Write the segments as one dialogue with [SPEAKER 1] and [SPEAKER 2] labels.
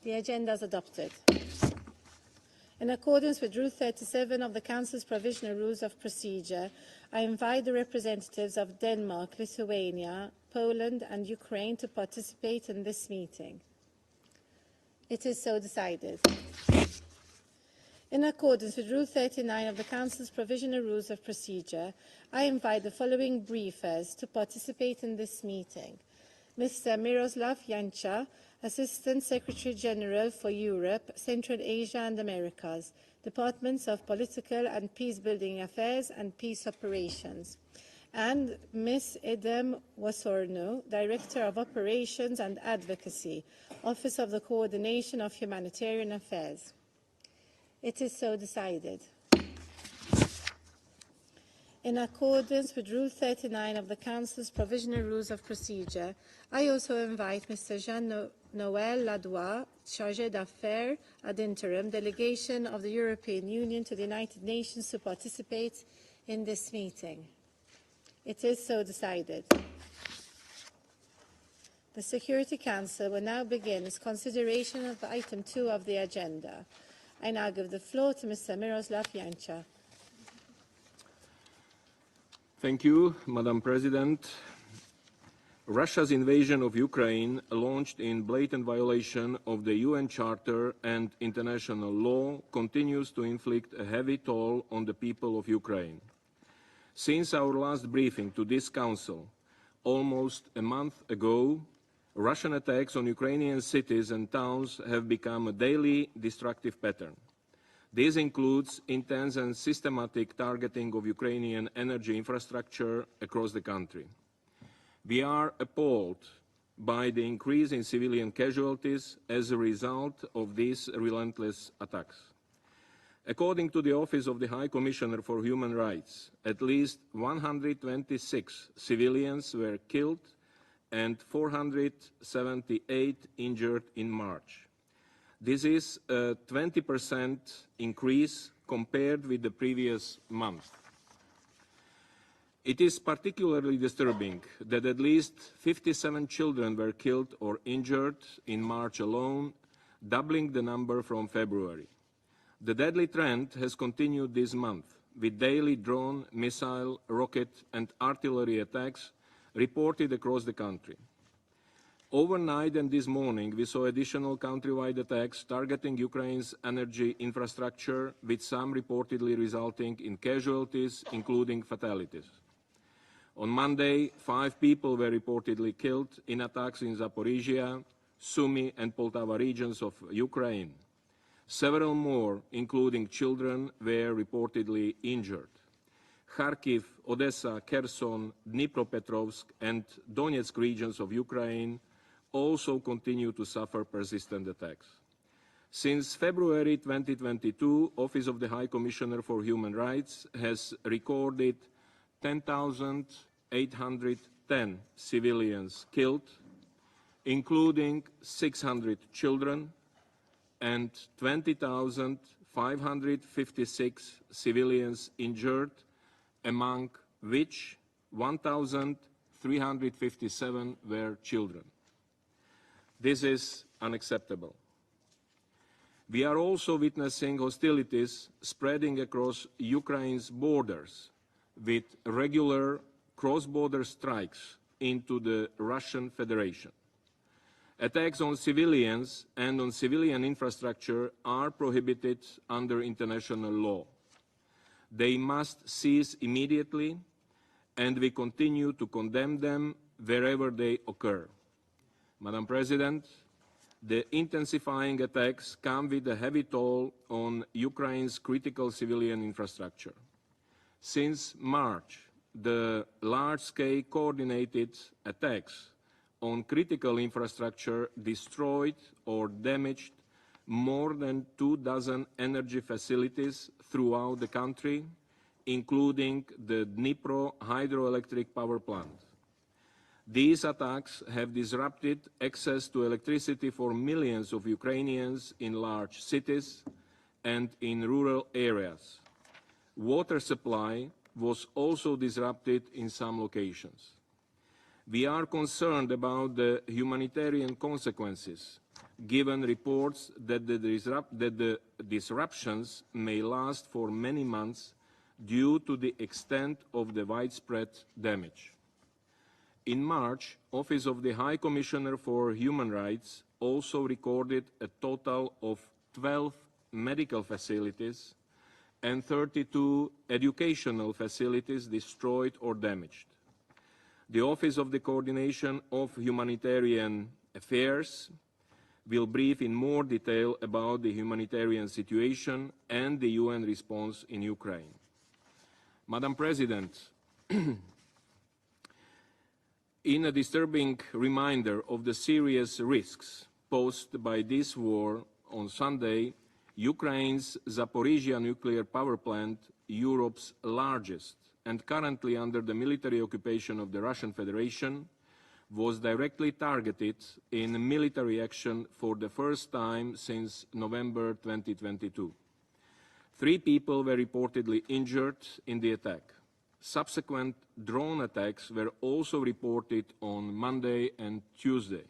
[SPEAKER 1] The agenda is adopted. In accordance with Rule 37 of the Council's Provisional Rules of Procedure, I invite the representatives of Denmark, Lithuania, Poland and Ukraine to participate in this meeting. It is so decided. In accordance with Rule 39 of the Council's Provisional Rules of Procedure, I invite the following briefers to participate in this meeting. Mr. Miroslav Janča, Assistant Secretary General for Europe, Central Asia and Americas, Departments of Political and Peace-Building Affairs and Peace Operations, and Ms. Edem Wasorno, Director of Operations and Advocacy, Office of the Coordination of Humanitarian Affairs. It is so decided. In accordance with Rule 39 of the Council's Provisional Rules of Procedure, I also invite Mr. Jean-Noël Ladois, Chargé d'Affaires ad interim, Delegation of the European Union to the United Nations, to participate in this meeting. It is so decided. The Security Council will now begin its consideration of item 2 of the agenda. I now give the floor to Mr. Miroslav Janča.
[SPEAKER 2] Thank you, Madam President. Russia's invasion of Ukraine, launched in blatant violation of the UN Charter and international law, continues to inflict a heavy toll on the people of Ukraine. Since our last briefing to this Council, almost a month ago, Russian attacks on Ukrainian cities and towns have become a daily destructive pattern. This includes intense and systematic targeting of Ukrainian energy infrastructure across the country. We are appalled by the increase in civilian casualties as a result of these relentless attacks. According to the Office of the High Commissioner for Human Rights, at least 126 civilians were killed and 478 injured in March. This is a 20% increase compared with the previous month. It is particularly disturbing that at least 57 children were killed or injured in March alone, doubling the number from February. The deadly trend has continued this month, with daily drone, missile, rocket and artillery attacks reported across the country. Overnight and this morning, we saw additional countrywide attacks targeting Ukraine's energy infrastructure, with some reportedly resulting in casualties, including fatalities. On Monday, 5 people were reportedly killed in attacks in Zaporizhia, Sumy and Poltava regions of Ukraine. Several more, including children, were reportedly injured. Kharkiv, Odessa, Kherson, Dnipropetrovsk and Donetsk regions of Ukraine also continue to suffer persistent attacks. Since February 2022, Office of the High Commissioner for Human Rights has recorded 10,810 civilians killed, including 600 children, and 20,556 civilians injured, among which 1,357 were children. This is unacceptable. We are also witnessing hostilities spreading across Ukraine's borders, with regular cross-border strikes into the Russian Federation. Attacks on civilians and on civilian infrastructure are prohibited under international law. They must cease immediately, and we continue to condemn them wherever they occur. Madam President, the intensifying attacks come with a heavy toll on Ukraine's critical civilian infrastructure. Since March, the large-scale coordinated attacks on critical infrastructure destroyed or damaged more than 24 energy facilities throughout the country, including the Dnipro hydroelectric power plant. These attacks have disrupted access to electricity for millions of Ukrainians in large cities and in rural areas. Water supply was also disrupted in some locations. We are concerned about the humanitarian consequences given reports that the disruptions may last for many months due to the extent of the widespread damage. In March, Office of the High Commissioner for Human Rights also recorded a total of 12 medical facilities and 32 educational facilities destroyed or damaged. The Office of the Coordination of Humanitarian Affairs will brief in more detail about the humanitarian situation and the UN response in Ukraine. Madam President, in a disturbing reminder of the serious risks posed by this war, on Sunday, Ukraine's Zaporizhia nuclear power plant, Europe's largest and currently under the military occupation of the Russian Federation, was directly targeted in military action for the first time since November 2022. 3 people were reportedly injured in the attack. Subsequent drone attacks were also reported on Monday and Tuesday.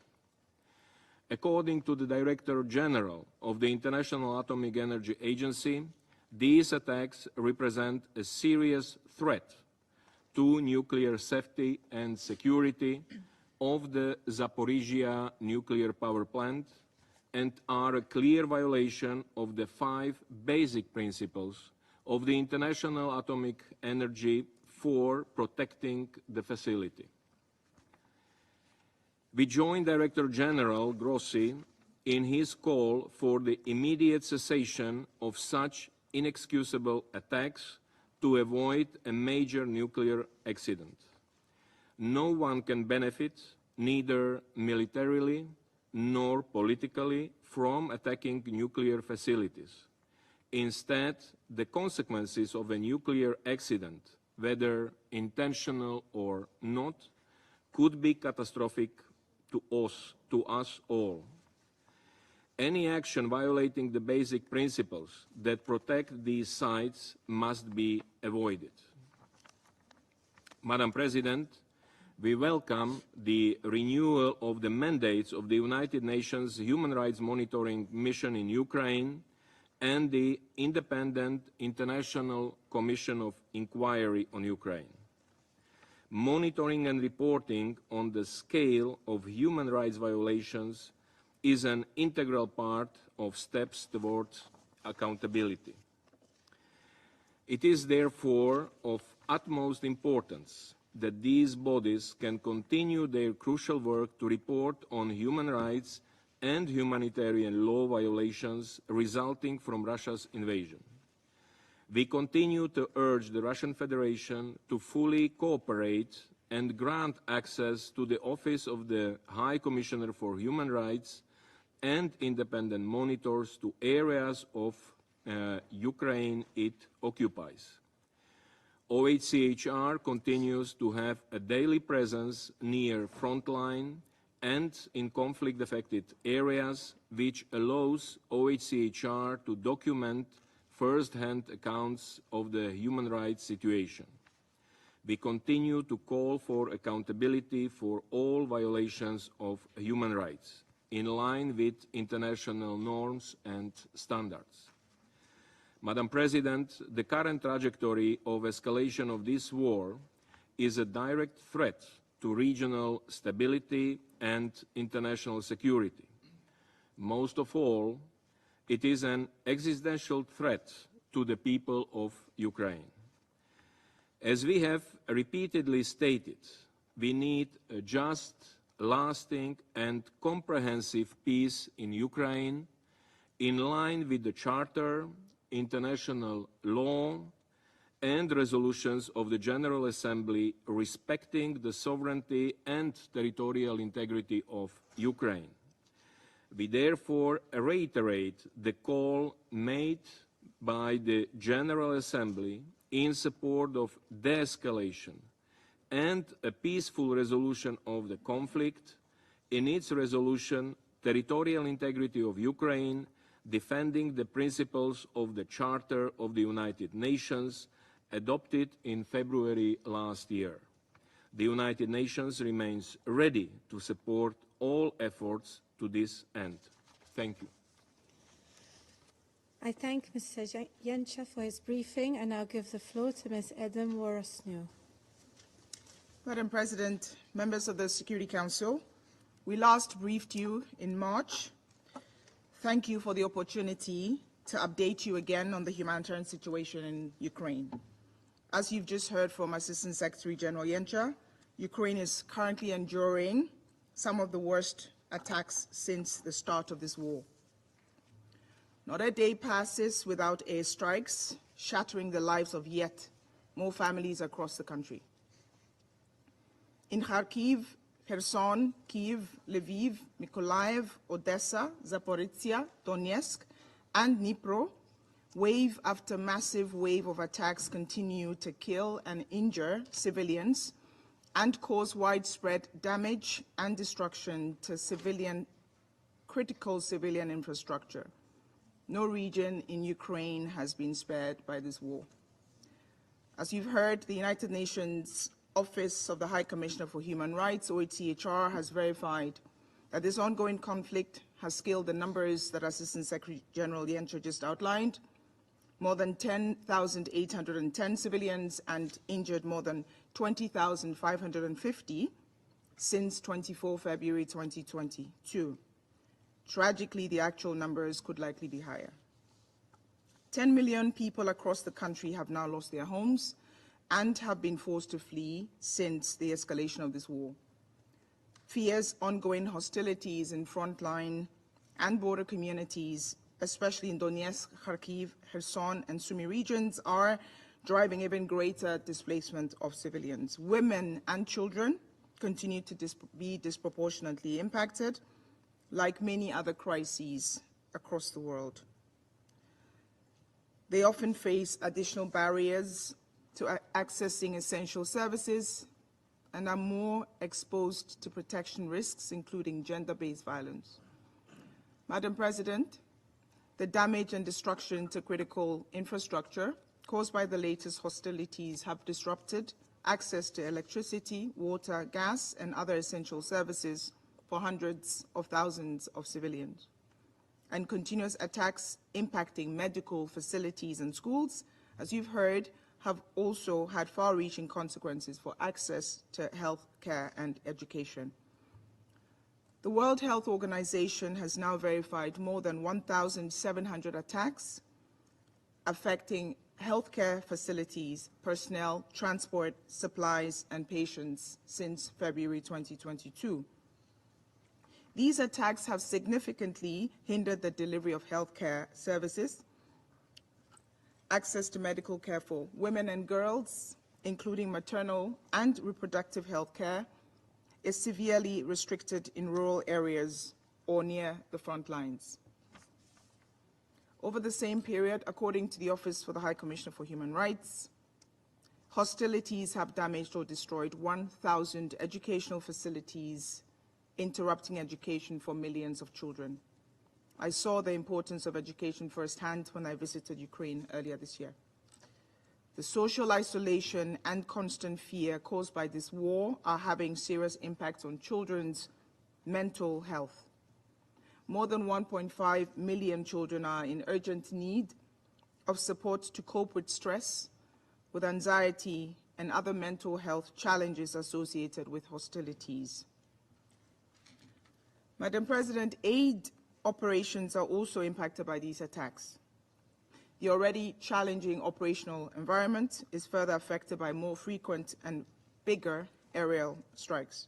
[SPEAKER 2] According to the Director General of the International Atomic Energy Agency, these attacks represent a serious threat to nuclear safety and security of the Zaporizhia nuclear power plant and are a clear violation of the 5 basic principles of the International Atomic Energy for protecting the facility. We join Director General Grossi in his call for the immediate cessation of such inexcusable attacks to avoid a major nuclear accident. No one can benefit, neither militarily nor politically, from attacking nuclear facilities. Instead, the consequences of a nuclear accident, whether intentional or not, could be catastrophic to us all. Any action violating the basic principles that protect these sites must be avoided. Madam President, we welcome the renewal of the mandates of the United Nations Human Rights Monitoring Mission in Ukraine and the Independent International Commission of Inquiry on Ukraine. Monitoring and reporting on the scale of human rights violations is an integral part of steps towards accountability. It is therefore of utmost importance that these bodies can continue their crucial work to report on human rights and humanitarian law violations resulting from Russia's invasion. We continue to urge the Russian Federation to fully cooperate and grant access to the Office of the High Commissioner for Human Rights and independent monitors to areas of Ukraine it occupies. OHCHR continues to have a daily presence near frontline and in conflict-affected areas, which allows OHCHR to document first-hand accounts of the human rights situation. We continue to call for accountability for all violations of human rights, in line with international norms and standards. Madam President, the current trajectory of escalation of this war is a direct threat to regional stability and international security. Most of all, it is an existential threat to the people of Ukraine. As we have repeatedly stated, we need a just, lasting and comprehensive peace in Ukraine, in line with the Charter, international law and resolutions of the General Assembly respecting the sovereignty and territorial integrity of Ukraine. We therefore reiterate the call made by the General Assembly in support of de-escalation and a peaceful resolution of the conflict. In its resolution, territorial integrity of Ukraine, defending the principles of the Charter of the United Nations adopted in February last year. The United Nations remains ready to support all efforts to this end. Thank you.
[SPEAKER 1] I thank Mr. Jancha for his briefing and now give the floor to Ms. Edem Worosnu.
[SPEAKER 3] Madam President, members of the Security Council, we last briefed you in March. Thank you for the opportunity to update you again on the humanitarian situation in Ukraine. As you've just heard from Assistant Secretary General Jancha, Ukraine is currently enduring some of the worst attacks since the start of this war. Not a day passes without airstrikes, shattering the lives of yet more families across the country. In Kharkiv, Kherson, Kyiv, Lviv, Mykolaiv, Odessa, Zaporizhia, Donetsk, and Dnipro, wave after massive wave of attacks continue to kill and injure civilians and cause widespread damage and destruction to critical civilian infrastructure. No region in Ukraine has been spared by this war. As you've heard, the United Nations Office of the High Commissioner for Human Rights, OHCHR, has verified that this ongoing conflict has scaled the numbers that Assistant Secretary General Jancha just outlined, more than 10,810 civilians and injured more than 20,550 since 24 February 2022. Tragically, the actual numbers could likely be higher. 10 million people across the country have now lost their homes and have been forced to flee since the escalation of this war. Fierce ongoing hostilities in frontline and border communities, especially in Donetsk, Kharkiv, Kherson, and Sumy regions, are driving even greater displacement of civilians. Women and children continue to be disproportionately impacted, like many other crises across the world. They often face additional barriers to accessing essential services and are more exposed to protection risks, including gender-based violence. Madam President, the damage and destruction to critical infrastructure caused by the latest hostilities have disrupted access to electricity, water, gas, and other essential services for hundreds of thousands of civilians. And continuous attacks impacting medical facilities and schools, as you've heard, have also had far-reaching consequences for access to health care and education. The World Health Organization has now verified more than 1,700 attacks affecting healthcare facilities, personnel, transport, supplies, and patients since February 2022. These attacks have significantly hindered the delivery of healthcare services. Access to medical care for women and girls, including maternal and reproductive health care, is severely restricted in rural areas or near the front lines. Over the same period, according to the Office for the High Commissioner for Human Rights, hostilities have damaged or destroyed 1,000 educational facilities, interrupting education for millions of children. I saw the importance of education firsthand when I visited Ukraine earlier this year. The social isolation and constant fear caused by this war are having serious impacts on children's mental health. More than 1.5 million children are in urgent need of support to cope with stress, with anxiety, and other mental health challenges associated with hostilities. Madam President, aid operations are also impacted by these attacks. The already challenging operational environment is further affected by more frequent and bigger aerial strikes.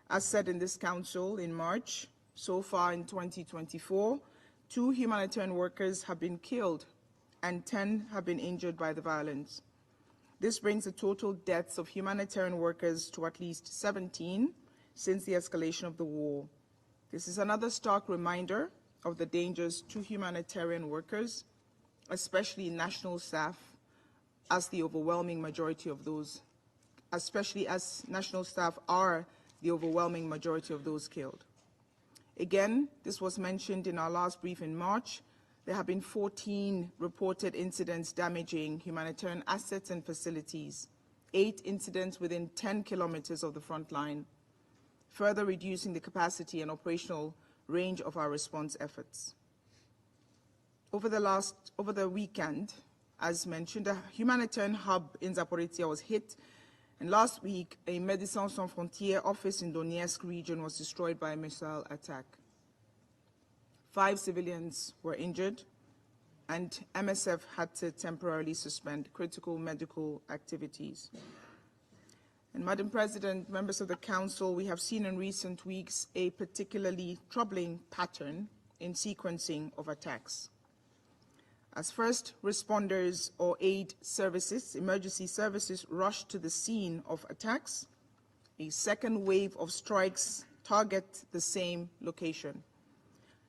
[SPEAKER 3] As said in this Council in March, so far in 2024, 2 humanitarian workers have been killed and 10 have been injured by the violence. This brings the total deaths of humanitarian workers to at least 17 since the escalation of the war. This is another stark reminder of the dangers to humanitarian workers, especially national staff, as the overwhelming majority of those, especially as national staff are the overwhelming majority of those killed. Again, this was mentioned in our last brief in March. There have been 14 reported incidents damaging humanitarian assets and facilities, 8 incidents within 10 kilometers of the front line, further reducing the capacity and operational range of our response efforts. Over the weekend, as mentioned, a humanitarian hub in Zaporizhia was hit, and last week, a Médecins Sans Frontières office in Donetsk region was destroyed by a missile attack. 5 civilians were injured, and MSF had to temporarily suspend critical medical activities. And Madam President, members of the Council, we have seen in recent weeks a particularly troubling pattern in sequencing of attacks. As first responders or aid services, emergency services, rush to the scene of attacks, a second wave of strikes target the same location,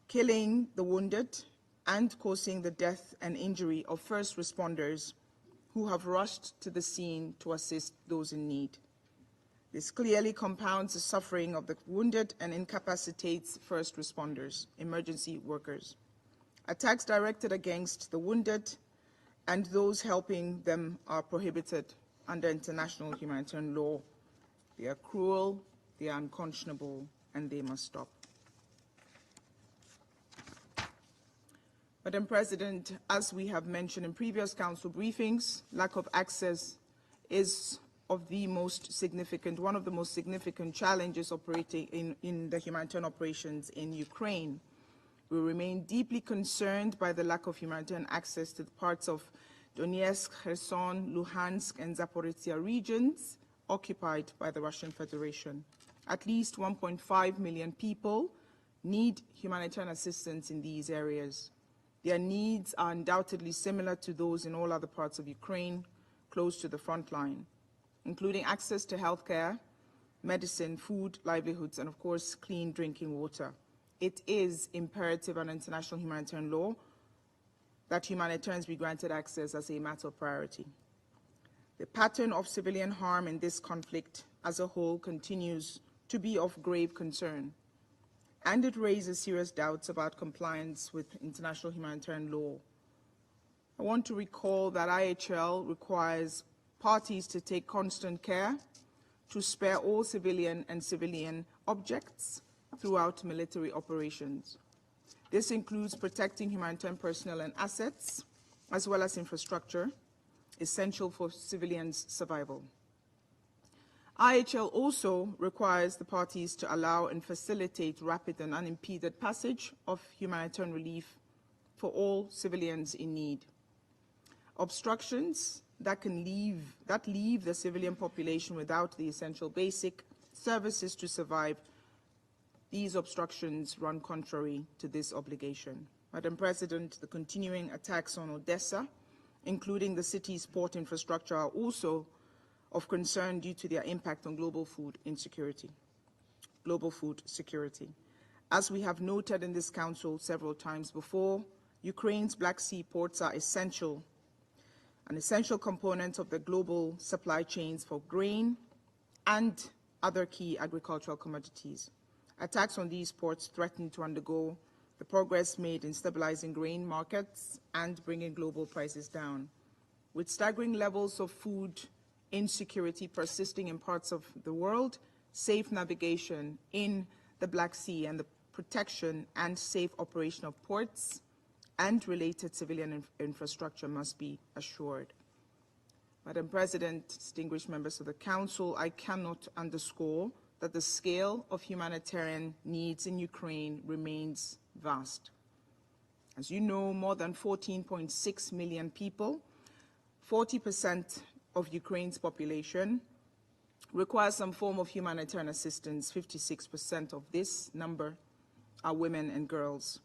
[SPEAKER 3] killing the wounded and causing the death and injury of first responders who have rushed to the scene to assist those in need. This clearly compounds the suffering of the wounded and incapacitates first responders, emergency workers. Attacks directed against the wounded and those helping them are prohibited under international humanitarian law. They are cruel, they are unconscionable, and they must stop. Madam President, as we have mentioned in previous Council briefings, lack of access is one of the most significant challenges operating in the humanitarian operations in Ukraine. We remain deeply concerned by the lack of humanitarian access to the parts of Donetsk, Kherson, Luhansk, and Zaporizhia regions occupied by the Russian Federation. At least 1.5 million people need humanitarian assistance in these areas. Their needs are undoubtedly similar to those in all other parts of Ukraine close to the front line, including access to healthcare, medicine, food, livelihoods, and of course, clean drinking water. It is imperative under international humanitarian law that humanitarians be granted access as a matter of priority. The pattern of civilian harm in this conflict as a whole continues to be of grave concern, and it raises serious doubts about compliance with international humanitarian law. I want to recall that IHL requires parties to take constant care to spare all civilian and civilian objects throughout military operations. This includes protecting humanitarian personnel and assets, as well as infrastructure, essential for civilians' survival. IHL also requires the parties to allow and facilitate rapid and unimpeded passage of humanitarian relief for all civilians in need. Obstructions that leave the civilian population without the essential basic services to survive, these obstructions run contrary to this obligation. Madam President, the continuing attacks on Odessa, including the city's port infrastructure, are also of concern due to their impact on global food security. As we have noted in this Council several times before, Ukraine's Black Sea ports are an essential component of the global supply chains for grain and other key agricultural commodities. Attacks on these ports threaten to undergo the progress made in stabilizing grain markets and bringing global prices down. With staggering levels of food insecurity persisting in parts of the world, safe navigation in the Black Sea and the protection and safe operation of ports and related civilian infrastructure must be assured. Madam President, distinguished members of the Council, I cannot underscore that the scale of humanitarian needs in Ukraine remains vast. As you know, more than 14.6 million people, 40% of Ukraine's population, require some form of humanitarian assistance. 56% of this number are women and girls.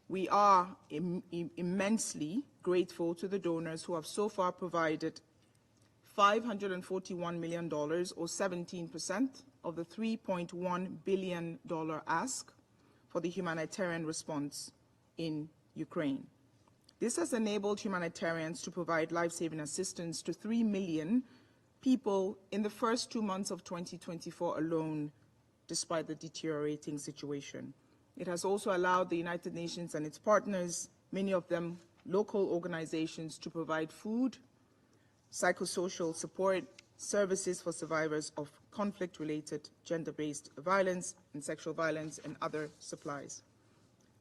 [SPEAKER 3] We are immensely grateful to the donors who have so far provided $541 million, or 17% of the $3.1 billion ask for the humanitarian response in Ukraine. This has enabled humanitarians to provide life-saving assistance to 3 million people in the first 2 months of 2024 alone, despite the deteriorating situation. It has also allowed the United Nations and its partners, many of them local organizations, to provide food, psychosocial support, services for survivors of conflict-related gender-based violence and sexual violence, and other supplies.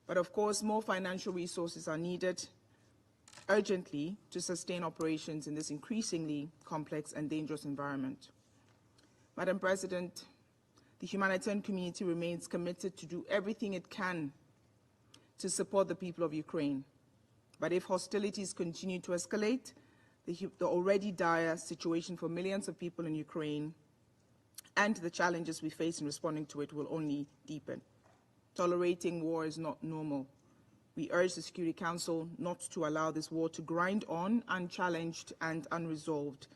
[SPEAKER 3] But of course, more financial resources are needed urgently to sustain operations in this increasingly complex and dangerous environment. Madam President, the humanitarian community remains committed to do everything it can to support the people of Ukraine. But if hostilities continue to escalate, the already dire situation for millions of people in Ukraine and the challenges we face in responding to it will only deepen. Tolerating war is not normal. We urge the Security Council not to allow this war to grind on unchallenged and unresolved.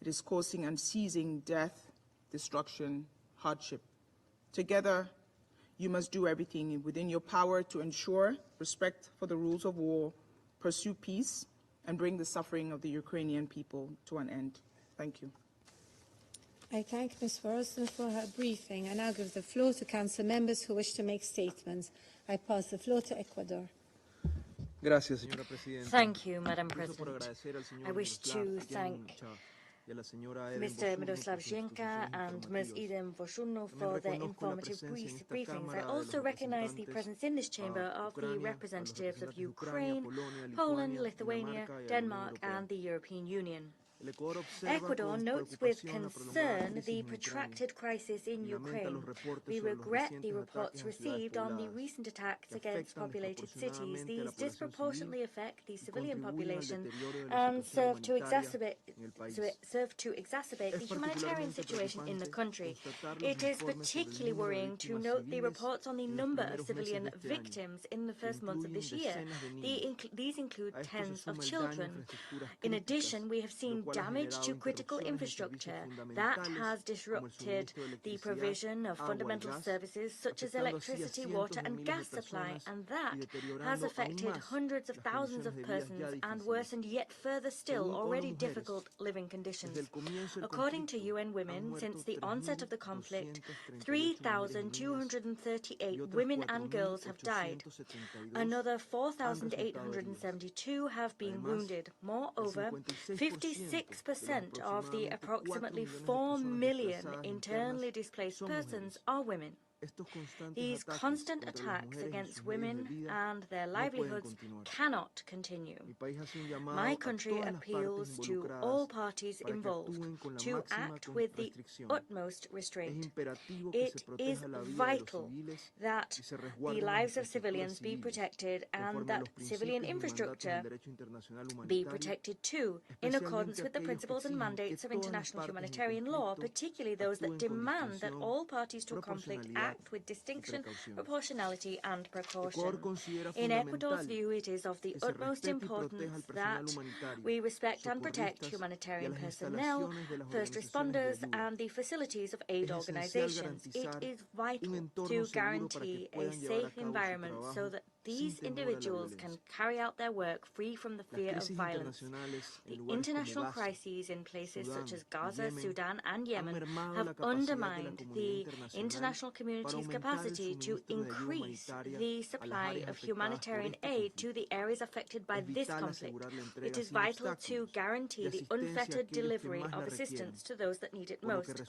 [SPEAKER 3] It is causing unceasing death, destruction, hardship. Together, you must do everything within your power to ensure respect for the rules of war, pursue peace, and bring the suffering of the Ukrainian people to an end. Thank you.
[SPEAKER 1] I thank Ms. Forreston for her briefing. I now give the floor to Council members who wish to make statements. I pass the floor to Ecuador.
[SPEAKER 4] Thank you, Madam President. I wish to thank Mr. Miroslav Zienka and Ms. Idem Voshunno for their informative briefings. I also recognize the presence in this chamber of the representatives of Ukraine, Poland, Lithuania, Denmark and the European Union. Ecuador notes with concern the protracted crisis in Ukraine. We regret the reports received on the recent attacks against populated cities. These disproportionately affect the civilian population and serve to exacerbate the humanitarian situation in the country. It is particularly worrying to note the reports on the number of civilian victims in the first months of this year. These include tens of children. In addition, we have seen damage to critical infrastructure that has disrupted the provision of fundamental services such as electricity, water and gas supply, and that has affected hundreds of thousands of persons and worsened yet further still already difficult living conditions. According to UN Women, since the onset of the conflict, 3,238 women and girls have died. Another 4,872 have been wounded. Moreover, 56% of the approximately 4 million internally displaced persons are women. These constant attacks against women and their livelihoods cannot continue. My country appeals to all parties involved to act with the utmost restraint. It is vital that the lives of civilians be protected and that civilian infrastructure be protected too, in accordance with the principles and mandates of international humanitarian law, particularly those that demand that all parties to a conflict act with distinction, proportionality and precaution. In Ecuador's view, it is of the utmost importance that we respect and protect humanitarian personnel, first responders and the facilities of aid organizations. It is vital to guarantee a safe environment so that these individuals can carry out their work free from the fear of violence. The international crises in places such as Gaza, Sudan and Yemen have undermined the international community's capacity to increase the supply of humanitarian aid to the areas affected by this conflict. It is vital to guarantee the unfettered delivery of assistance to those that need it most.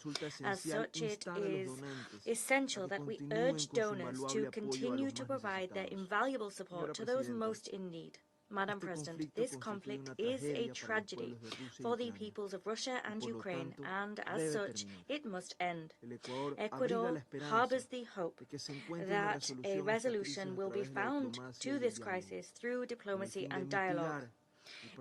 [SPEAKER 4] As such, it is essential that we urge donors to continue to provide their invaluable support to those most in need. Madam President, this conflict is a tragedy for the peoples of Russia and Ukraine, and as such, it must end. Ecuador harbors the hope that a resolution will be found to this crisis through diplomacy and dialogue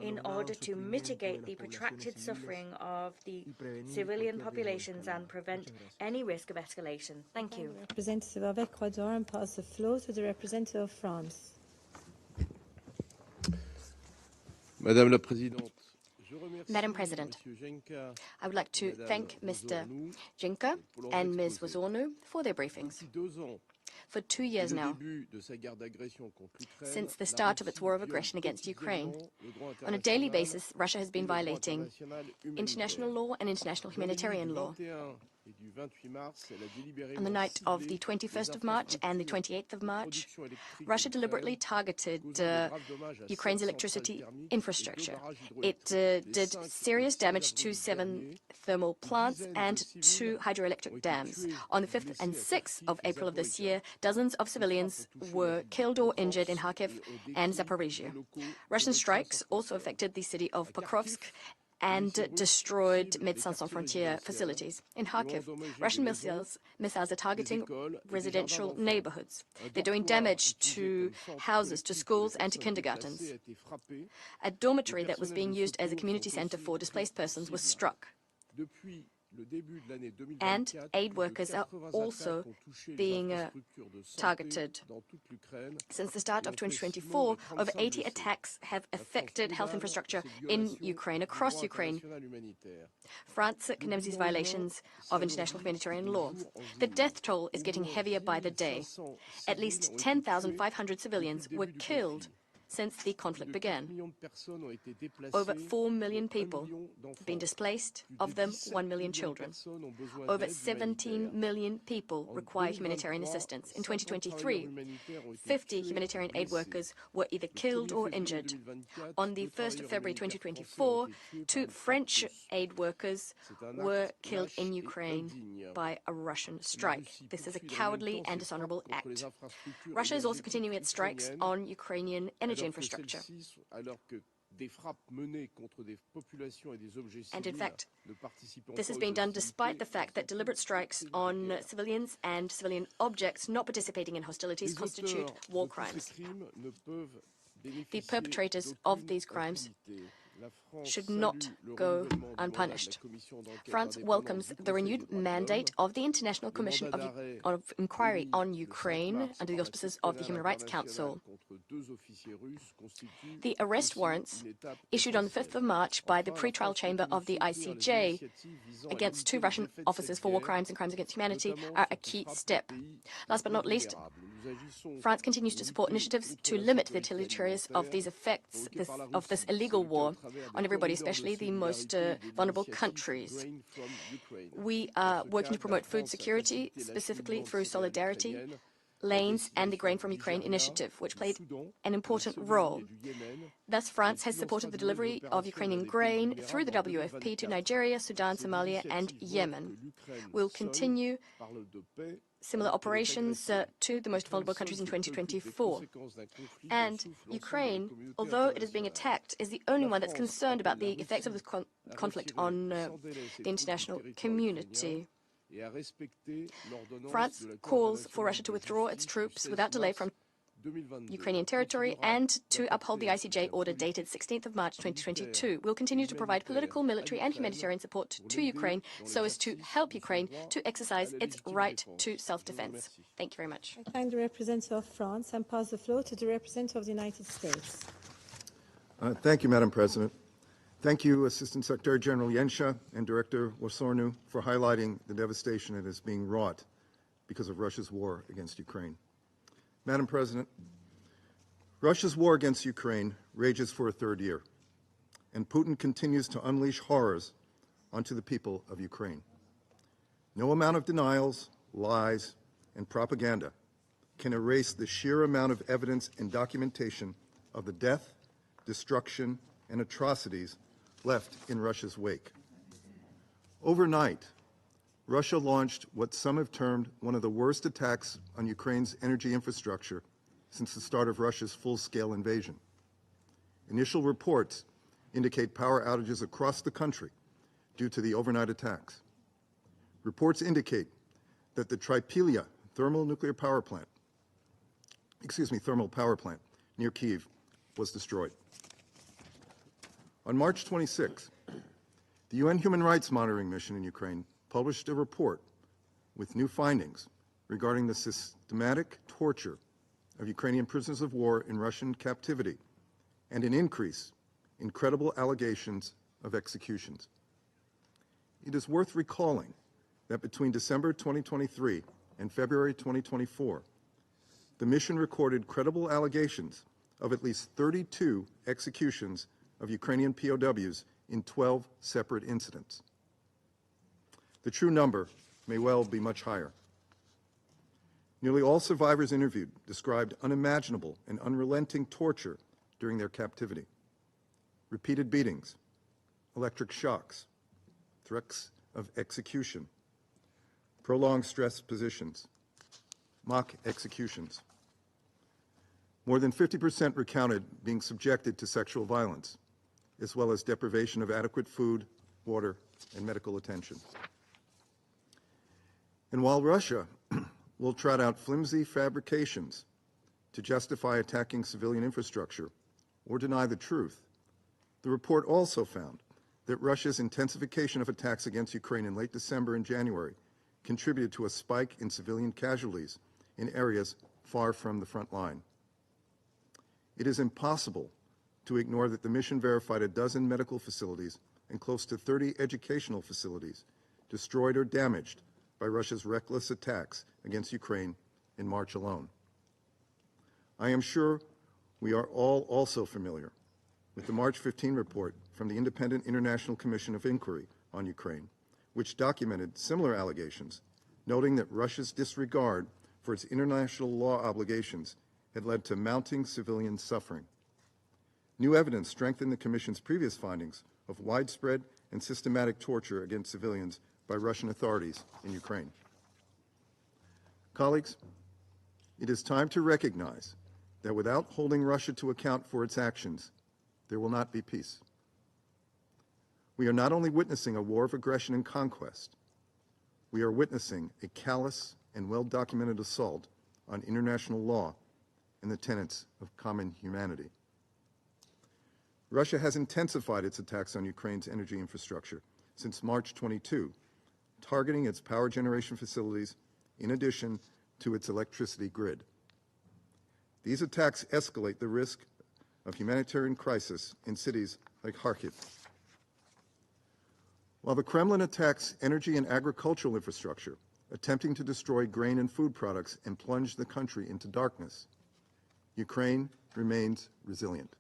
[SPEAKER 4] in order to mitigate the protracted suffering of the civilian populations and prevent any risk of escalation. Thank you.
[SPEAKER 1] Representative of Ecuador, and pass the floor to the representative of France.
[SPEAKER 5] Madam President, I would like to thank Mr. Zienka and Ms. Vosornu for their briefings. For 2 years now, since the start of its war of aggression against Ukraine, on a daily basis, Russia has been violating international law and international humanitarian law. On the night of the 21st of March and the 28th of March, Russia deliberately targeted Ukraine's electricity infrastructure. It did serious damage to 7 thermal plants and 2 hydroelectric dams. On the 5th and 6th of April of this year, dozens of civilians were killed or injured in Kharkiv and Zaporizhia. Russian strikes also affected the city of Pokrovsk and destroyed Médecins Sans Frontières facilities. In Kharkiv, Russian missiles are targeting residential neighborhoods. They're doing damage to houses, to schools, and to kindergartens. A dormitory that was being used as a community center for displaced persons was struck. And aid workers are also being targeted. Since the start of 2024, over 80 attacks have affected health infrastructure in Ukraine, across Ukraine. France condemns these violations of international humanitarian law. The death toll is getting heavier by the day. At least 10,500 civilians were killed since the conflict began. Over 4 million people have been displaced, of them 1 million children. Over 17 million people require humanitarian assistance. In 2023, 50 humanitarian aid workers were either killed or injured. On the 1st of February 2024, 2 French aid workers were killed in Ukraine by a Russian strike. This is a cowardly and dishonorable act. Russia is also continuing its strikes on Ukrainian energy infrastructure. And in fact, this has been done despite the fact that deliberate strikes on civilians and civilian objects not participating in hostilities constitute war crimes. The perpetrators of these crimes should not go unpunished. France welcomes the renewed mandate of the International Commission of Inquiry on Ukraine under the auspices of the Human Rights Council. The arrest warrants issued on the 5th of March by the pretrial chamber of the ICJ against 2 Russian officers for war crimes and crimes against humanity are a key step. Last but not least, France continues to support initiatives to limit the deleterious of these effects of this illegal war on everybody, especially the most vulnerable countries. We are working to promote food security, specifically through solidarity, lanes, and the Grain from Ukraine initiative, which played an important role. Thus, France has supported the delivery of Ukrainian grain through the WFP to Nigeria, Sudan, Somalia, and Yemen. We'll continue similar operations to the most vulnerable countries in 2024. And Ukraine, although it is being attacked, is the only one that's concerned about the effects of this conflict on the international community. France calls for Russia to withdraw its troops without delay from Ukrainian territory and to uphold the ICJ order dated 16th of March 2022. We'll continue to provide political, military and humanitarian support to Ukraine so as to help Ukraine to exercise its right to self-defense. Thank you very much.
[SPEAKER 1] I thank the representative of France and pass the floor to the representative of the United States.
[SPEAKER 6] Thank you, Madam President. Thank you, Assistant Secretary General Yensha and Director Wosornu, for highlighting the devastation that is being wrought because of Russia's war against Ukraine. Madam President, Russia's war against Ukraine rages for a 3rd year, and Putin continues to unleash horrors onto the people of Ukraine. No amount of denials, lies, and propaganda can erase the sheer amount of evidence and documentation of the death, destruction, and atrocities left in Russia's wake. Overnight, Russia launched what some have termed one of the worst attacks on Ukraine's energy infrastructure since the start of Russia's full-scale invasion. Initial reports indicate power outages across the country due to the overnight attacks. Reports indicate that the Trypillia thermal power plant near Kyiv was destroyed. On March 26, the UN Human Rights Monitoring Mission in Ukraine published a report with new findings regarding the systematic torture of Ukrainian prisoners of war in Russian captivity and an increase in credible allegations of executions. It is worth recalling that between December 2023 and February 2024, the mission recorded credible allegations of at least 32 executions of Ukrainian POWs in 12 separate incidents. The true number may well be much higher. Nearly all survivors interviewed described unimaginable and unrelenting torture during their captivity. Repeated beatings, electric shocks, threats of execution, prolonged stress positions, mock executions. More than 50% recounted being subjected to sexual violence, as well as deprivation of adequate food, water, and medical attention. And while Russia will trot out flimsy fabrications to justify attacking civilian infrastructure or deny the truth, the report also found that Russia's intensification of attacks against Ukraine in late December and January contributed to a spike in civilian casualties in areas far from the front line. It is impossible to ignore that the mission verified a dozen medical facilities and close to 30 educational facilities destroyed or damaged by Russia's reckless attacks against Ukraine in March alone. I am sure we are all also familiar with the March 15 report from the Independent International Commission of Inquiry on Ukraine, which documented similar allegations, noting that Russia's disregard for its international law obligations had led to mounting civilian suffering. New evidence strengthened the Commission's previous findings of widespread and systematic torture against civilians by Russian authorities in Ukraine. Colleagues, it is time to recognize that without holding Russia to account for its actions, there will not be peace. We are not only witnessing a war of aggression and conquest, we are witnessing a callous and well-documented assault on international law and the tenets of common humanity. Russia has intensified its attacks on Ukraine's energy infrastructure since March 22, targeting its power generation facilities in addition to its electricity grid. These attacks escalate the risk of humanitarian crisis in cities like Kharkiv. While the Kremlin attacks energy and agricultural infrastructure, attempting to destroy grain and food products and plunge the country into darkness, Ukraine remains resilient.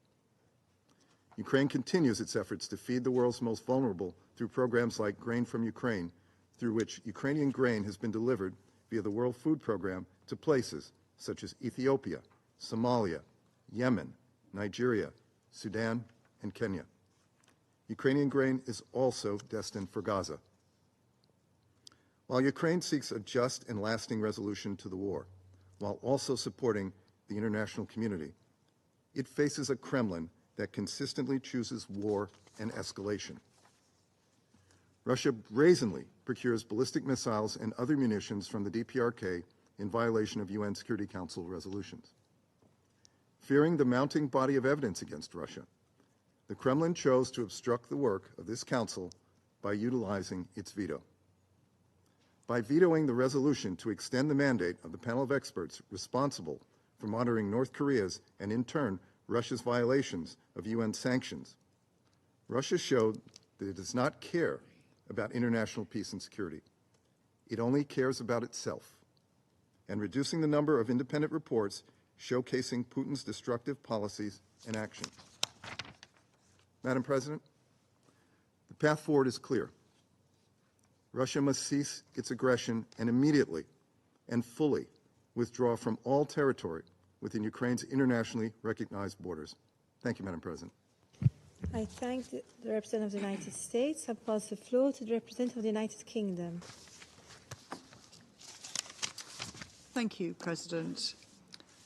[SPEAKER 6] Ukraine continues its efforts to feed the world's most vulnerable through programs like Grain from Ukraine, through which Ukrainian grain has been delivered via the World Food Program to places such as Ethiopia, Somalia, Yemen, Nigeria, Sudan, and Kenya. Ukrainian grain is also destined for Gaza. While Ukraine seeks a just and lasting resolution to the war, while also supporting the international community, it faces a Kremlin that consistently chooses war and escalation. Russia brazenly procures ballistic missiles and other munitions from the DPRK in violation of UN Security Council resolutions. Fearing the mounting body of evidence against Russia, the Kremlin chose to obstruct the work of this council by utilizing its veto. By vetoing the resolution to extend the mandate of the panel of experts responsible for monitoring North Korea's and, in turn, Russia's violations of UN sanctions, Russia showed that it does not care about international peace and security. It only cares about itself, and reducing the number of independent reports showcasing Putin's destructive policies and actions. Madam President, the path forward is clear. Russia must cease its aggression and immediately and fully withdraw from all territory within Ukraine's internationally recognized borders. Thank you, Madam President.
[SPEAKER 1] I thank the representative of the United States. I pass the floor to the representative of the United Kingdom.
[SPEAKER 7] Thank you, President.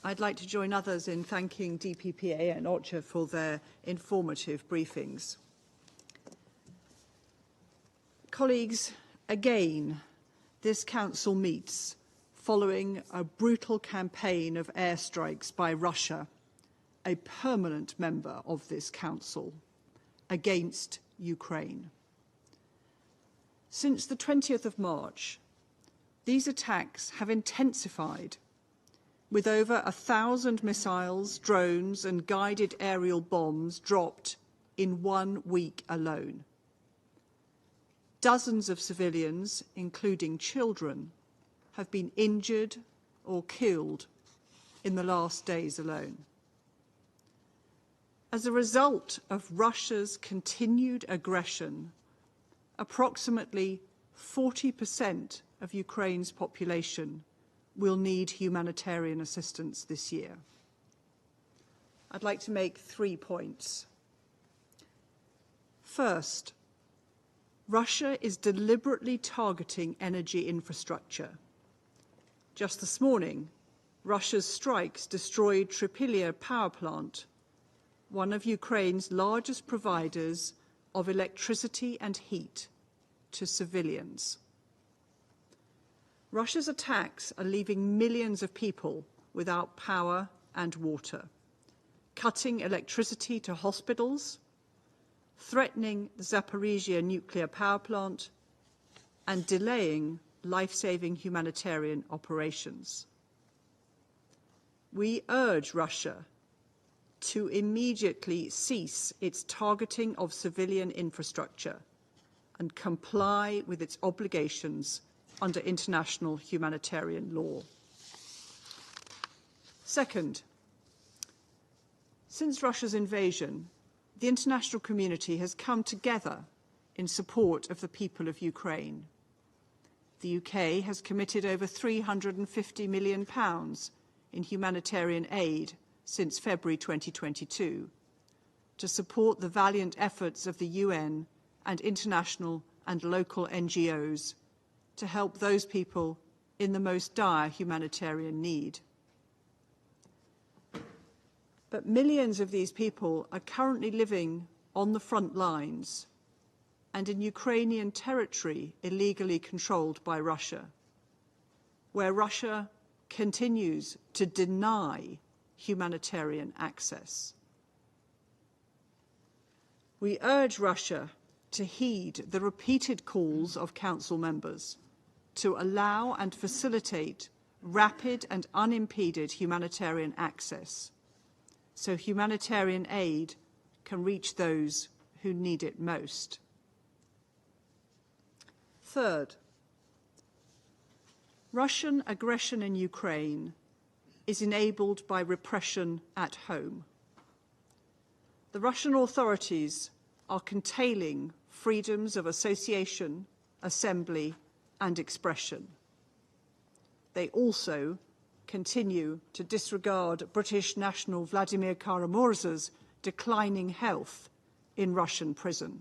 [SPEAKER 7] I'd like to join others in thanking DPPA and OCHA for their informative briefings. Colleagues, again, this Council meets following a brutal campaign of airstrikes by Russia, a permanent member of this Council, against Ukraine. Since the 20th of March, these attacks have intensified, with over 1,000 missiles, drones and guided aerial bombs dropped in 1 week alone. Dozens of civilians, including children, have been injured or killed in the last days alone. As a result of Russia's continued aggression, approximately 40% of Ukraine's population will need humanitarian assistance this year. I'd like to make 3 points. First, Russia is deliberately targeting energy infrastructure. Just this morning, Russia's strikes destroyed Trypillia power plant, one of Ukraine's largest providers of electricity and heat to civilians. Russia's attacks are leaving millions of people without power and water, cutting electricity to hospitals, threatening the Zaporizhia nuclear power plant, and delaying life-saving humanitarian operations. We urge Russia to immediately cease its targeting of civilian infrastructure and comply with its obligations under international humanitarian law. Second, since Russia's invasion, the international community has come together in support of the people of Ukraine. The UK has committed over £350 million in humanitarian aid since February 2022 to support the valiant efforts of the UN and international and local NGOs to help those people in the most dire humanitarian need. But millions of these people are currently living on the front lines and in Ukrainian territory illegally controlled by Russia, where Russia continues to deny humanitarian access. We urge Russia to heed the repeated calls of Council members to allow and facilitate rapid and unimpeded humanitarian access, so humanitarian aid can reach those who need it most. Third, Russian aggression in Ukraine is enabled by repression at home. The Russian authorities are curtailing freedoms of association, assembly, and expression. They also continue to disregard British national Vladimir Kara-Murza's declining health in Russian prison.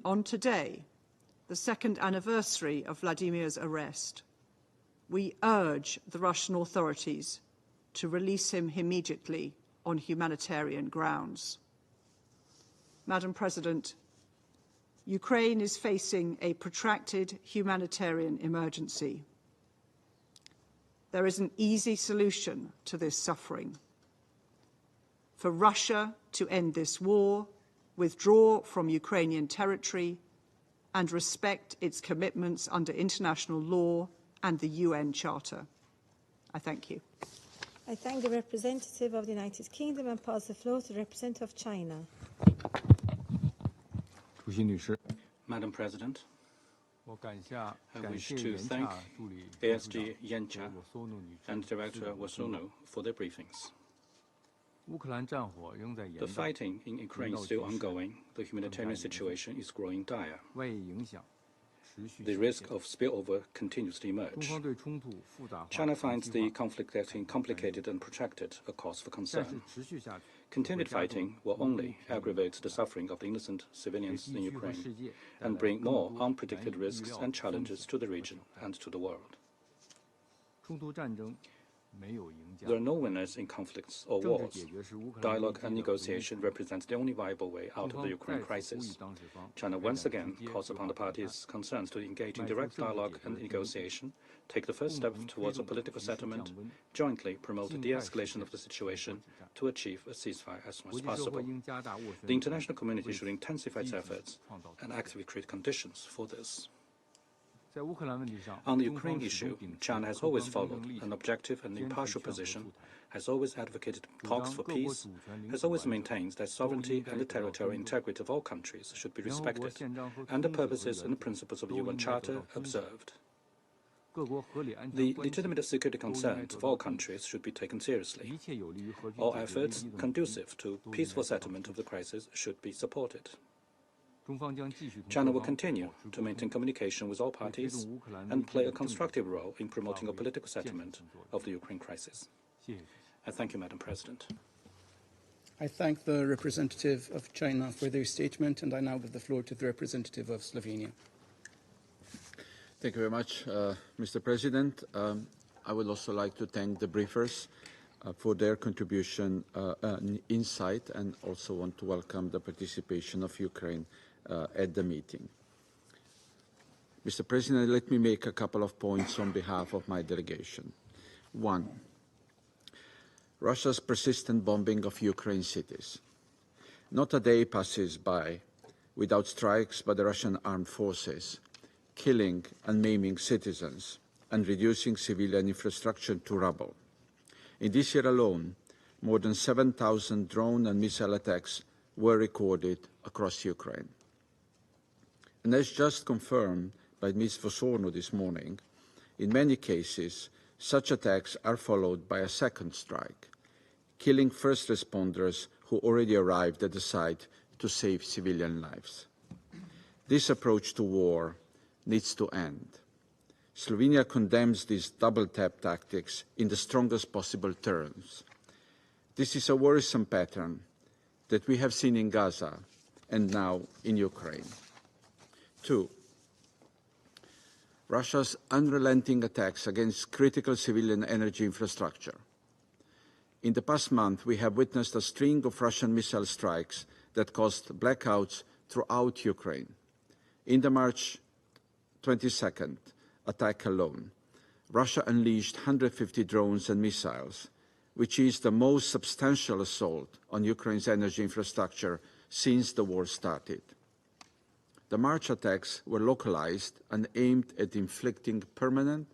[SPEAKER 7] On today, the second anniversary of Vladimir's arrest, we urge the Russian authorities to release him immediately on humanitarian grounds. Madam President, Ukraine is facing a protracted humanitarian emergency. There is an easy solution to this suffering. For Russia to end this war, withdraw from Ukrainian territory, and respect its commitments under international law and the UN Charter. I thank you.
[SPEAKER 1] I thank the representative of the United Kingdom and pass the floor to the representative of China.
[SPEAKER 8] Madam President, I wish to thank ASG Yancha and Director Wasono for their briefings. The fighting in Ukraine is still ongoing. The humanitarian situation is growing dire. The risk of spillover continues to emerge. China finds the conflict getting complicated and protracted, a cause for concern. Continued fighting will only aggravate the suffering of the innocent civilians in Ukraine and bring more unpredicted risks and challenges to the region and to the world. There are no winners in conflicts or wars. Dialogue and negotiation represents the only viable way out of the Ukraine crisis. China once again calls upon the parties concerned to engage in direct dialogue and negotiation, take the first step towards a political settlement, jointly promote the de-escalation of the situation to achieve a ceasefire as soon as possible. The international community should intensify its efforts and actively create conditions for this. On the Ukraine issue, China has always followed an objective and impartial position, has always advocated talks for peace, has always maintained that sovereignty and the territorial integrity of all countries should be respected, and the purposes and the principles of the UN Charter observed. The legitimate security concerns of all countries should be taken seriously. All efforts conducive to peaceful settlement of the crisis should be supported. China will continue to maintain communication with all parties and play a constructive role in promoting a political settlement of the Ukraine crisis. I thank you, Madam President.
[SPEAKER 9] I thank the representative of China for their statement, and I now give the floor to the representative of Slovenia.
[SPEAKER 10] Thank you very much, Mr. President. I would also like to thank the briefers for their contribution and insight, and also want to welcome the participation of Ukraine at the meeting. Mr. President, let me make a couple of points on behalf of my delegation. One, Russia's persistent bombing of Ukraine cities. Not a day passes by without strikes by the Russian armed forces, killing and maiming citizens and reducing civilian infrastructure to rubble. In this year alone, more than 7,000 drone and missile attacks were recorded across Ukraine. And as just confirmed by Ms. Vosorno this morning, in many cases, such attacks are followed by a second strike, killing first responders who already arrived at the site to save civilian lives. This approach to war needs to end. Slovenia condemns these double-tap tactics in the strongest possible terms. This is a worrisome pattern that we have seen in Gaza and now in Ukraine. Two, Russia's unrelenting attacks against critical civilian energy infrastructure. In the past month, we have witnessed a string of Russian missile strikes that caused blackouts throughout Ukraine. In the March 22nd attack alone, Russia unleashed 150 drones and missiles, which is the most substantial assault on Ukraine's energy infrastructure since the war started. The March attacks were localized and aimed at inflicting permanent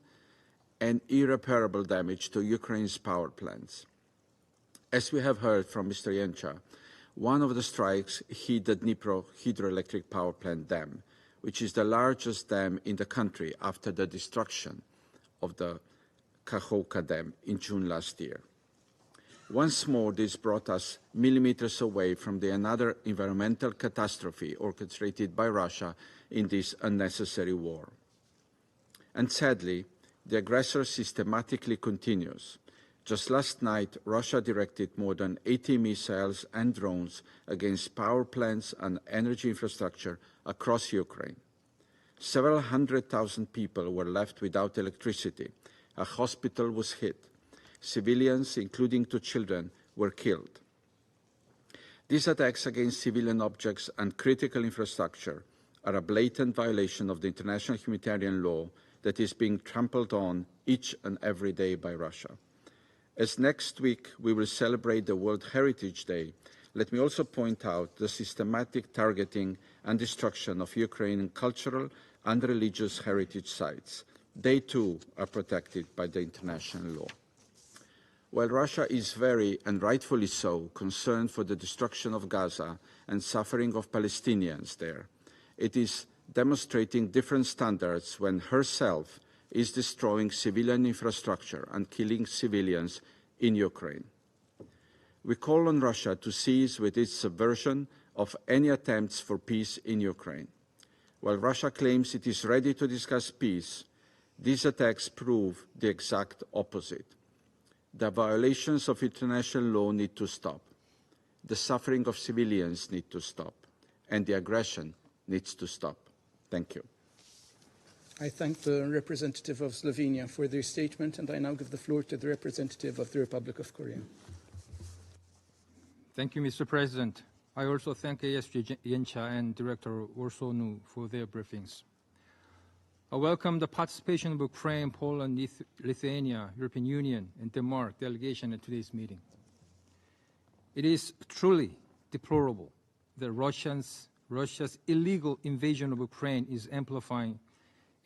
[SPEAKER 10] and irreparable damage to Ukraine's power plants. As we have heard from Mr. Janša, one of the strikes hit the Dnipro hydroelectric power plant dam, which is the largest dam in the country after the destruction of the Kakhovka dam in June last year. Once more, this brought us millimeters away from another environmental catastrophe orchestrated by Russia in this unnecessary war. And sadly, the aggressor systematically continues. Just last night, Russia directed more than 80 missiles and drones against power plants and energy infrastructure across Ukraine. Several 100,000 people were left without electricity. A hospital was hit. Civilians, including 2 children, were killed. These attacks against civilian objects and critical infrastructure are a blatant violation of the international humanitarian law that is being trampled on each and every day by Russia. As next week we will celebrate the World Heritage Day, let me also point out the systematic targeting and destruction of Ukrainian cultural and religious heritage sites. They too are protected by the international law. While Russia is very, and rightfully so, concerned for the destruction of Gaza and suffering of Palestinians there, it is demonstrating different standards when herself is destroying civilian infrastructure and killing civilians in Ukraine. We call on Russia to cease with its subversion of any attempts for peace in Ukraine. While Russia claims it is ready to discuss peace, these attacks prove the exact opposite. The violations of international law need to stop. The suffering of civilians needs to stop. And the aggression needs to stop. Thank you.
[SPEAKER 9] I thank the representative of Slovenia for their statement, and I now give the floor to the representative of the Republic of Korea.
[SPEAKER 11] Thank you, Mr. President. I also thank ASG Janša and Director Vosorno for their briefings. I welcome the participation of Ukraine, Poland, Lithuania, European Union, and Denmark delegation at today's meeting. It is truly deplorable that Russia's illegal invasion of Ukraine is amplifying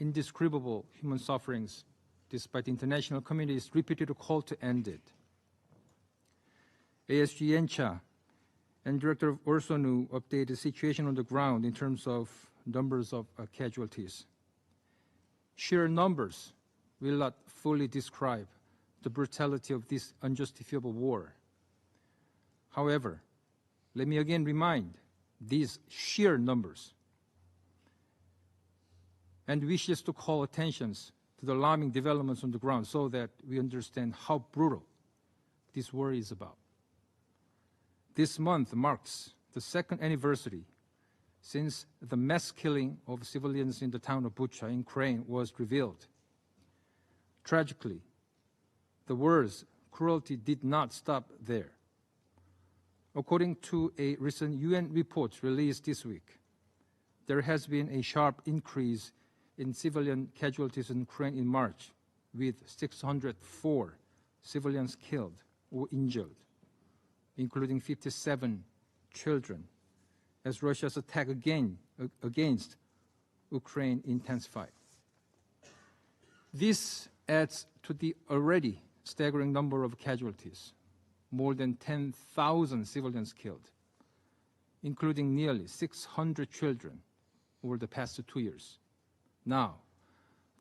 [SPEAKER 11] indescribable human sufferings, despite the international community's repeated call to end it. ASG Janša and Director Vosorno updated the situation on the ground in terms of numbers of casualties. Sheer numbers will not fully describe the brutality of this unjustifiable war. However, let me again remind, these sheer numbers and wishes to call attentions to the alarming developments on the ground so that we understand how brutal this war is about. This month marks the second anniversary since the mass killing of civilians in the town of Bucha in Ukraine was revealed. Tragically, the war's cruelty did not stop there. According to a recent UN report released this week, there has been a sharp increase in civilian casualties in Ukraine in March, with 604 civilians killed or injured, including 57 children, as Russia's attack against Ukraine intensified. This adds to the already staggering number of casualties, more than 10,000 civilians killed, including nearly 600 children over the past 2 years. Now,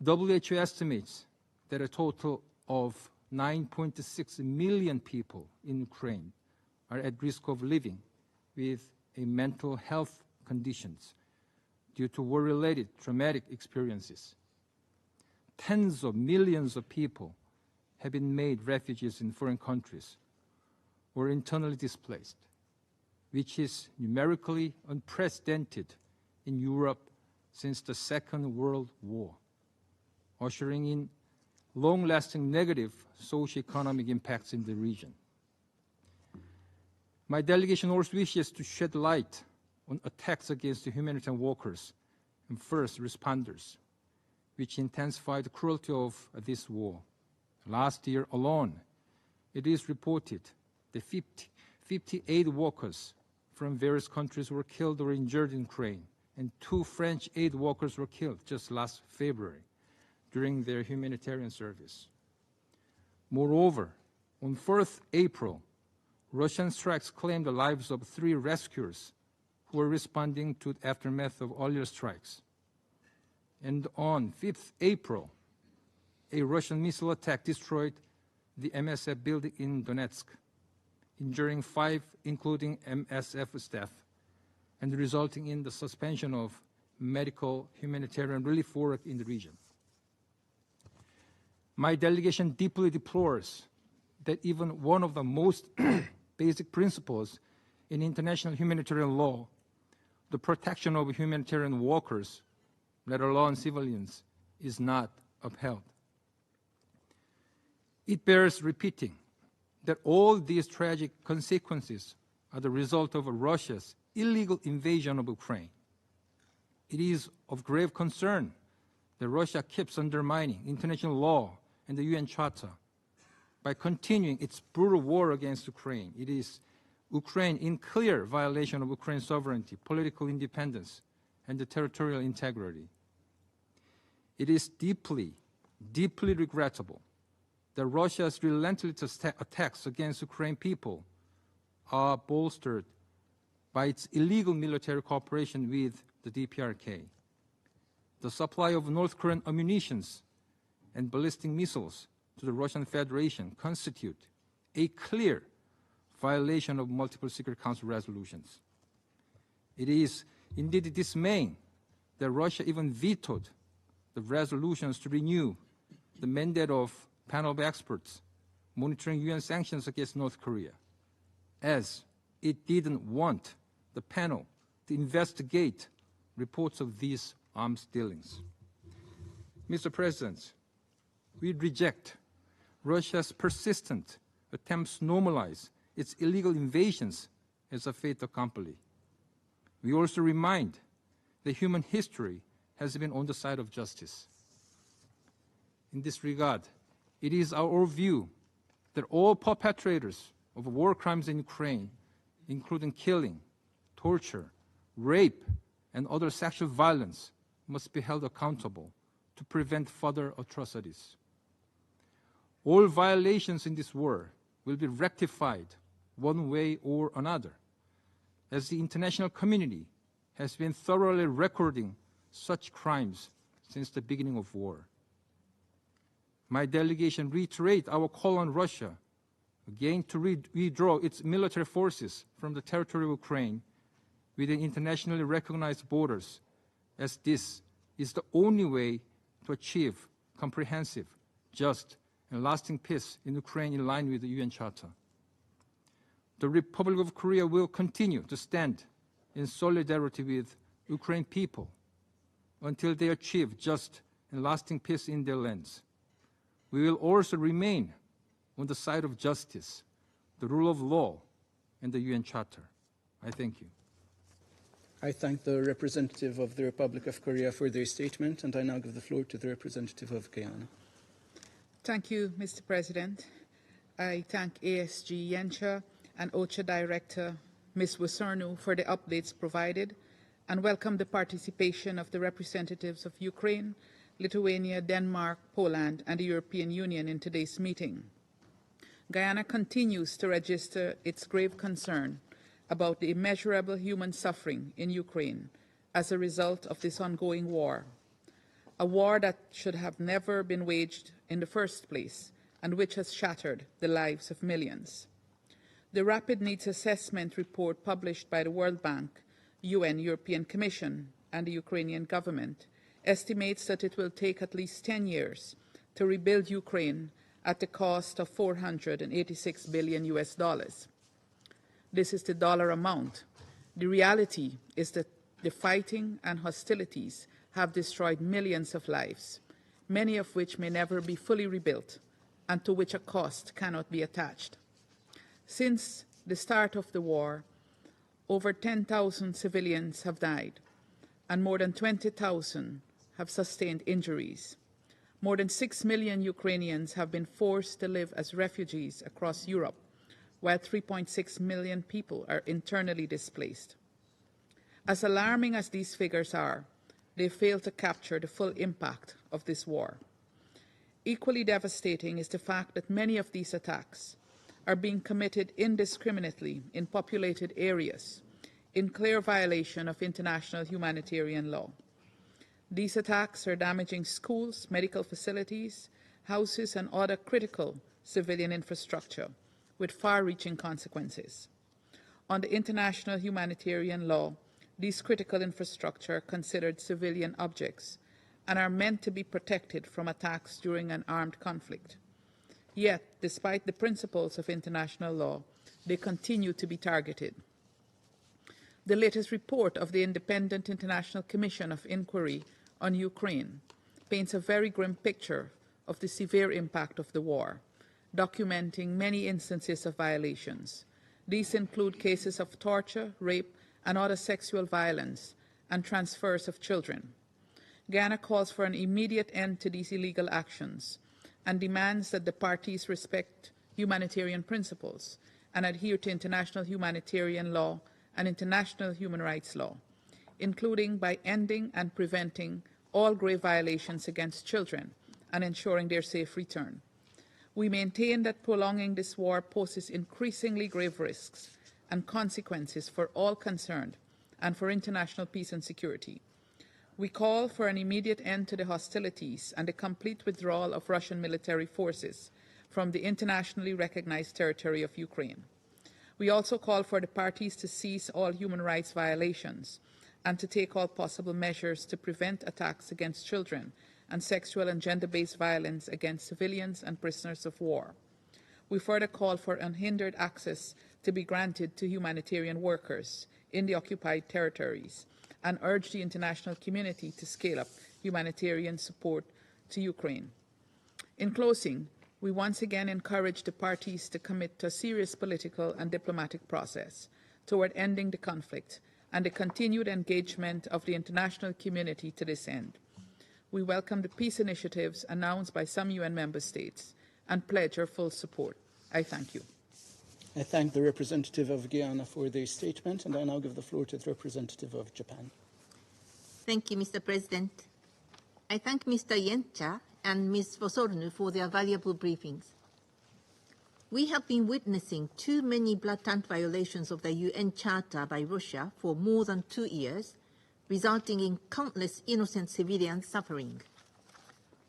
[SPEAKER 11] WHO estimates that a total of 9.6 million people in Ukraine are at risk of living with a mental health conditions due to war-related traumatic experiences. Tens of millions of people have been made refugees in foreign countries or internally displaced, which is numerically unprecedented in Europe since the Second World War, ushering in long-lasting negative socio-economic impacts in the region. My delegation also wishes to shed light on attacks against the humanitarian workers and first responders, which intensified the cruelty of this war. Last year alone, it is reported that 58 workers from various countries were killed or injured in Ukraine, and 2 French aid workers were killed just last February during their humanitarian service. Moreover, on 4th April, Russian strikes claimed the lives of 3 rescuers who were responding to the aftermath of earlier strikes. And on 5th April, a Russian missile attack destroyed the MSF building in Donetsk, injuring 5, including MSF staff, and resulting in the suspension of medical humanitarian relief work in the region. My delegation deeply deplores that even one of the most basic principles in international humanitarian law, the protection of humanitarian workers, let alone civilians, is not upheld. It bears repeating that all these tragic consequences are the result of Russia's illegal invasion of Ukraine. It is of grave concern that Russia keeps undermining international law and the UN Charter by continuing its brutal war against Ukraine. It is Ukraine in clear violation of Ukraine's sovereignty, political independence, and the territorial integrity. It is deeply, deeply regrettable that Russia's relentless attacks against Ukrainian people are bolstered by its illegal military cooperation with the DPRK. The supply of North Korean ammunitions and ballistic missiles to the Russian Federation constitute a clear violation of multiple Security Council resolutions. It is indeed dismaying that Russia even vetoed the resolutions to renew the mandate of panel of experts monitoring UN sanctions against North Korea, as it didn't want the panel to investigate reports of these arms dealings. Mr. President, we reject Russia's persistent attempts to normalize its illegal invasions as a fait accompli. We also remind that human history has been on the side of justice. In this regard, it is our view that all perpetrators of war crimes in Ukraine, including killing, torture, rape, and other sexual violence, must be held accountable to prevent further atrocities. All violations in this war will be rectified one way or another, as the international community has been thoroughly recording such crimes since the beginning of war. My delegation reiterates our call on Russia, again, to withdraw its military forces from the territory of Ukraine within internationally recognized borders, as this is the only way to achieve comprehensive, just, and lasting peace in Ukraine in line with the UN Charter. The Republic of Korea will continue to stand in solidarity with Ukrainian people until they achieve just and lasting peace in their lands. We will also remain on the side of justice, the rule of law, and the UN Charter. I thank you.
[SPEAKER 9] I thank the representative of the Republic of Korea for their statement, and I now give the floor to the representative of Guyana.
[SPEAKER 12] Thank you, Mr. President. I thank ASG Yencha and OCHA Director, Ms. Wosornu, for the updates provided, and welcome the participation of the representatives of Ukraine, Lithuania, Denmark, Poland, and the European Union in today's meeting. Guyana continues to register its grave concern about the immeasurable human suffering in Ukraine as a result of this ongoing war, a war that should have never been waged in the first place and which has shattered the lives of millions. The Rapid Needs Assessment report published by the World Bank, UN, European Commission, and the Ukrainian government estimates that it will take at least 10 years to rebuild Ukraine at the cost of $486 billion US. This is the dollar amount. The reality is that the fighting and hostilities have destroyed millions of lives, many of which may never be fully rebuilt, and to which a cost cannot be attached. Since the start of the war, over 10,000 civilians have died, and more than 20,000 have sustained injuries. More than 6 million Ukrainians have been forced to live as refugees across Europe, while 3.6 million people are internally displaced. As alarming as these figures are, they fail to capture the full impact of this war. Equally devastating is the fact that many of these attacks are being committed indiscriminately in populated areas, in clear violation of international humanitarian law. These attacks are damaging schools, medical facilities, houses, and other critical civilian infrastructure, with far-reaching consequences. Under international humanitarian law, these critical infrastructure are considered civilian objects and are meant to be protected from attacks during an armed conflict. Yet, despite the principles of international law, they continue to be targeted. The latest report of the Independent International Commission of Inquiry on Ukraine paints a very grim picture of the severe impact of the war, documenting many instances of violations. These include cases of torture, rape, and other sexual violence, and transfers of children. Guyana calls for an immediate end to these illegal actions and demands that the parties respect humanitarian principles and adhere to international humanitarian law and international human rights law, including by ending and preventing all grave violations against children and ensuring their safe return. We maintain that prolonging this war poses increasingly grave risks and consequences for all concerned and for international peace and security. We call for an immediate end to the hostilities and the complete withdrawal of Russian military forces from the internationally recognized territory of Ukraine. We also call for the parties to cease all human rights violations and to take all possible measures to prevent attacks against children and sexual and gender-based violence against civilians and prisoners of war. We further call for unhindered access to be granted to humanitarian workers in the occupied territories and urge the international community to scale up humanitarian support to Ukraine. In closing, we once again encourage the parties to commit to a serious political and diplomatic process toward ending the conflict and the continued engagement of the international community to this end. We welcome the peace initiatives announced by some UN member states and pledge our full support. I thank you.
[SPEAKER 9] I thank the representative of Guyana for their statement, and I now give the floor to the representative of Japan.
[SPEAKER 13] Thank you, Mr. President. I thank Mr. Yencha and Ms. Wosornu for their valuable briefings. We have been witnessing too many blatant violations of the UN Charter by Russia for more than 2 years, resulting in countless innocent civilians suffering.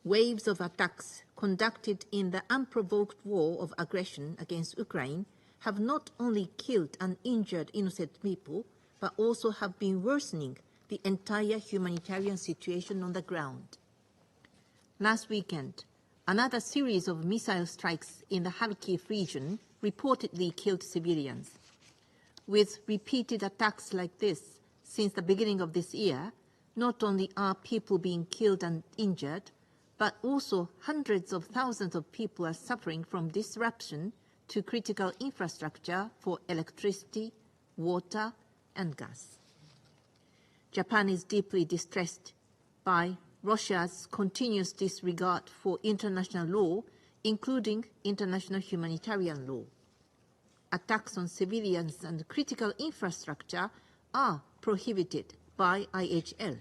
[SPEAKER 13] Waves of attacks conducted in the unprovoked war of aggression against Ukraine have not only killed and injured innocent people, but also have been worsening the entire humanitarian situation on the ground. Last weekend, another series of missile strikes in the Kharkiv region reportedly killed civilians. With repeated attacks like this since the beginning of this year, not only are people being killed and injured, but also hundreds of thousands of people are suffering from disruption to critical infrastructure for electricity, water, and gas. Japan is deeply distressed by Russia's continuous disregard for international law, including international humanitarian law. Attacks on civilians and critical infrastructure are prohibited by IHL.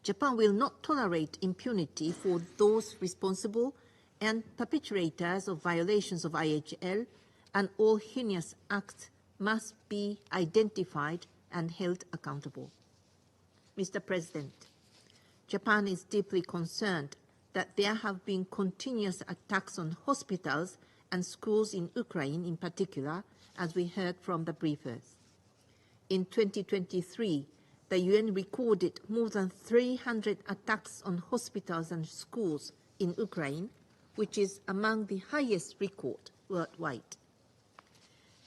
[SPEAKER 13] Japan will not tolerate impunity for those responsible and perpetrators of violations of IHL, and all heinous acts must be identified and held accountable. Mr. President, Japan is deeply concerned that there have been continuous attacks on hospitals and schools in Ukraine in particular, as we heard from the briefers. In 2023, the UN recorded more than 300 attacks on hospitals and schools in Ukraine, which is among the highest record worldwide.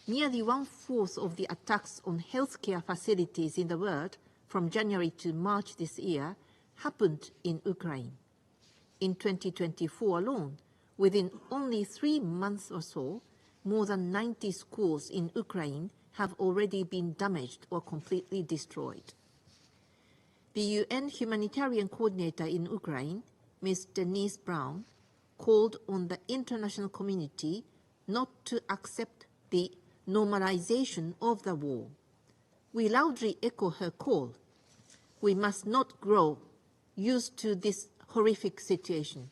[SPEAKER 13] Nearly 1/4 of the attacks on healthcare facilities in the world from January to March this year happened in Ukraine. In 2024 alone, within only 3 months or so, more than 90 schools in Ukraine have already been damaged or completely destroyed. The UN humanitarian coordinator in Ukraine, Ms. Denise Brown, called on the international community not to accept the normalization of the war. We loudly echo her call. We must not grow used to this horrific situation.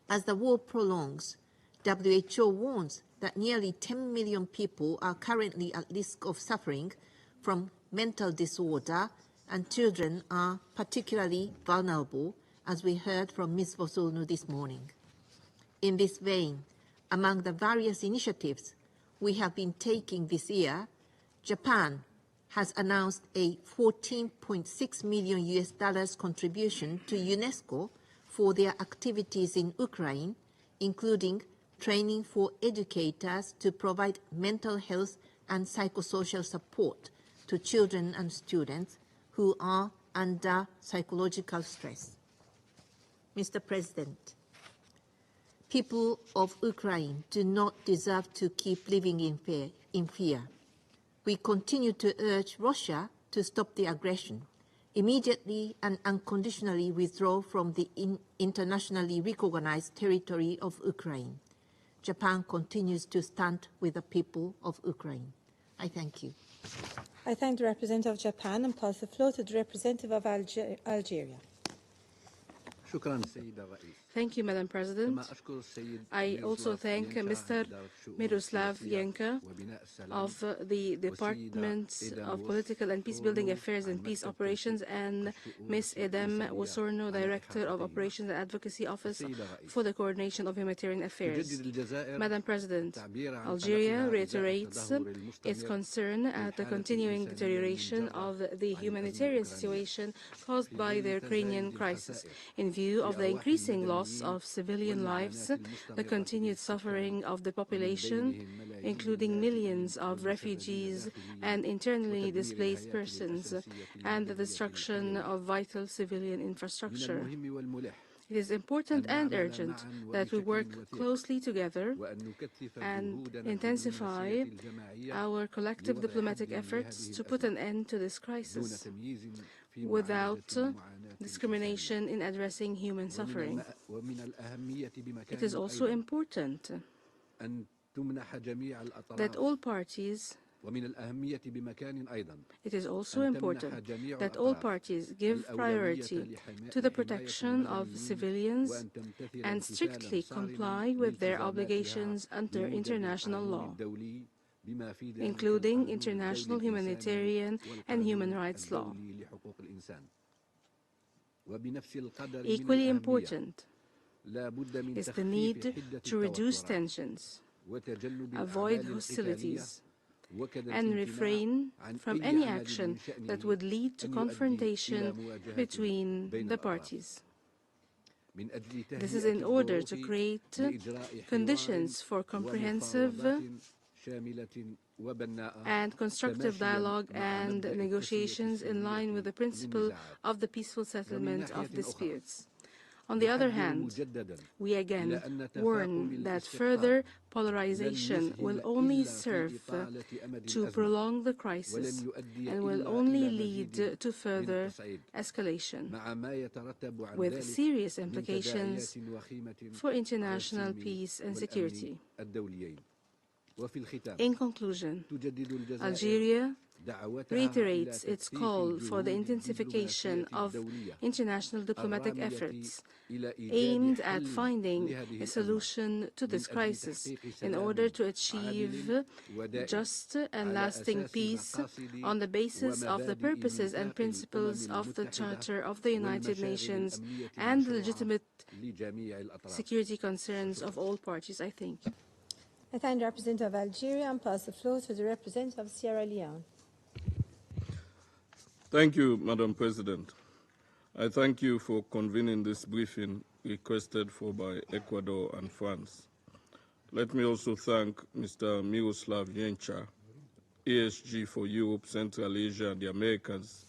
[SPEAKER 13] As the war prolongs, WHO warns that nearly 10 million people are currently at risk of suffering from mental disorder, and children are particularly vulnerable, as we heard from Ms. Vosolnu this morning. In this vein, among the various initiatives we have been taking this year, Japan has announced a $14.6 million contribution to UNESCO for their activities in Ukraine, including training for educators to provide mental health and psychosocial support to children and students who are under psychological stress. Mr. President, people of Ukraine do not deserve to keep living in fear. We continue to urge Russia to stop the aggression, immediately and unconditionally withdraw from the internationally recognized territory of Ukraine. Japan continues to stand with the people of Ukraine. I thank you.
[SPEAKER 1] I thank the representative of Japan and pass the floor to the representative of Algeria.
[SPEAKER 14] Thank you, Madam President. I also thank Mr. Miroslav Jenka of the Department of Political and Peacebuilding Affairs and Peace Operations, and Ms. Edem Wosorno, Director of Operations and Advocacy Office for the Coordination of Humanitarian Affairs. Madam President, Algeria reiterates its concern at the continuing deterioration of the humanitarian situation caused by the Ukrainian crisis. In view of the increasing loss of civilian lives, the continued suffering of the population, including millions of refugees and internally displaced persons, and the destruction of vital civilian infrastructure. It is important and urgent that we work closely together and intensify our collective diplomatic efforts to put an end to this crisis without discrimination in addressing human suffering. It is also important that all parties give priority to the protection of civilians and strictly comply with their obligations under international law, including international humanitarian and human rights law. Equally important is the need to reduce tensions, avoid hostilities, and refrain from any action that would lead to confrontation between the parties. This is in order to create conditions for comprehensive and constructive dialogue and negotiations in line with the principle of the peaceful settlement of disputes. On the other hand, we again warn that further polarization will only serve to prolong the crisis and will only lead to further escalation, with serious implications for international peace and security. In conclusion, Algeria reiterates its call for the intensification of international diplomatic efforts aimed at finding a solution to this crisis in order to achieve just and lasting peace on the basis of the purposes and principles of the Charter of the United Nations and the legitimate security concerns of all parties. I thank you.
[SPEAKER 1] I thank the representative of Algeria and pass the floor to the representative of Sierra Leone.
[SPEAKER 2] Thank you, Madam President. I thank you for convening this briefing requested for by Ecuador and France. Let me also thank Mr. Miroslav Jenča, ASG for Europe, Central Asia, and the Americas,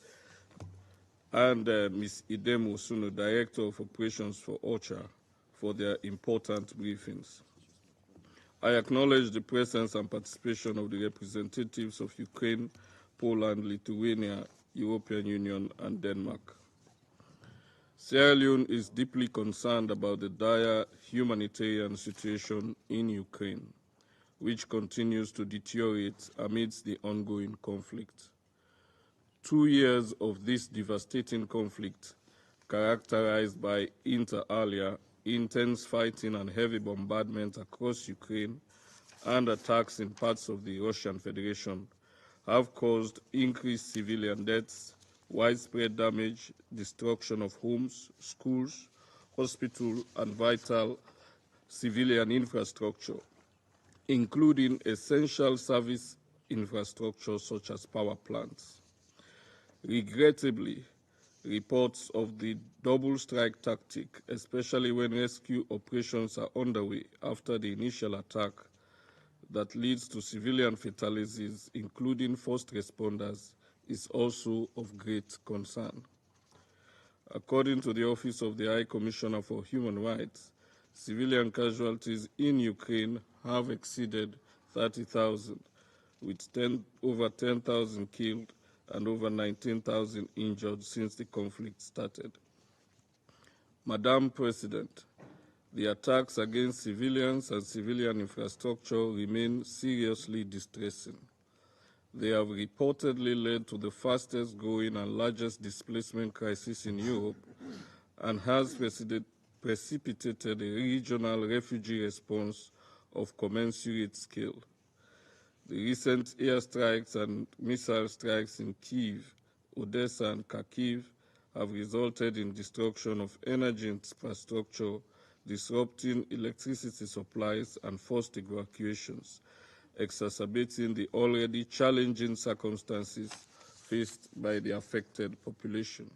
[SPEAKER 2] and Ms. Idem Osunu, Director of Operations for OCHA, for their important briefings. I acknowledge the presence and participation of the representatives of Ukraine, Poland, Lithuania, European Union, and Denmark. Sierra Leone is deeply concerned about the dire humanitarian situation in Ukraine, which continues to deteriorate amidst the ongoing conflict. 2 years of this devastating conflict, characterized by inter alia, intense fighting and heavy bombardment across Ukraine, and attacks in parts of the Russian Federation, have caused increased civilian deaths, widespread damage, destruction of homes, schools, hospitals, and vital civilian infrastructure, including essential service infrastructure such as power plants. Regrettably, reports of the double strike tactic, especially when rescue operations are underway after the initial attack, that leads to civilian fatalities, including first responders, is also of great concern. According to the Office of the High Commissioner for Human Rights, civilian casualties in Ukraine have exceeded 30,000, with over 10,000 killed and over 19,000 injured since the conflict started. Madam President, the attacks against civilians and civilian infrastructure remain seriously distressing. They have reportedly led to the fastest growing and largest displacement crisis in Europe and has precipitated a regional refugee response of commensurate scale. The recent airstrikes and missile strikes in Kyiv, Odessa, and Kharkiv have resulted in destruction of energy infrastructure, disrupting electricity supplies and forced evacuations, exacerbating the already challenging circumstances faced by the affected population.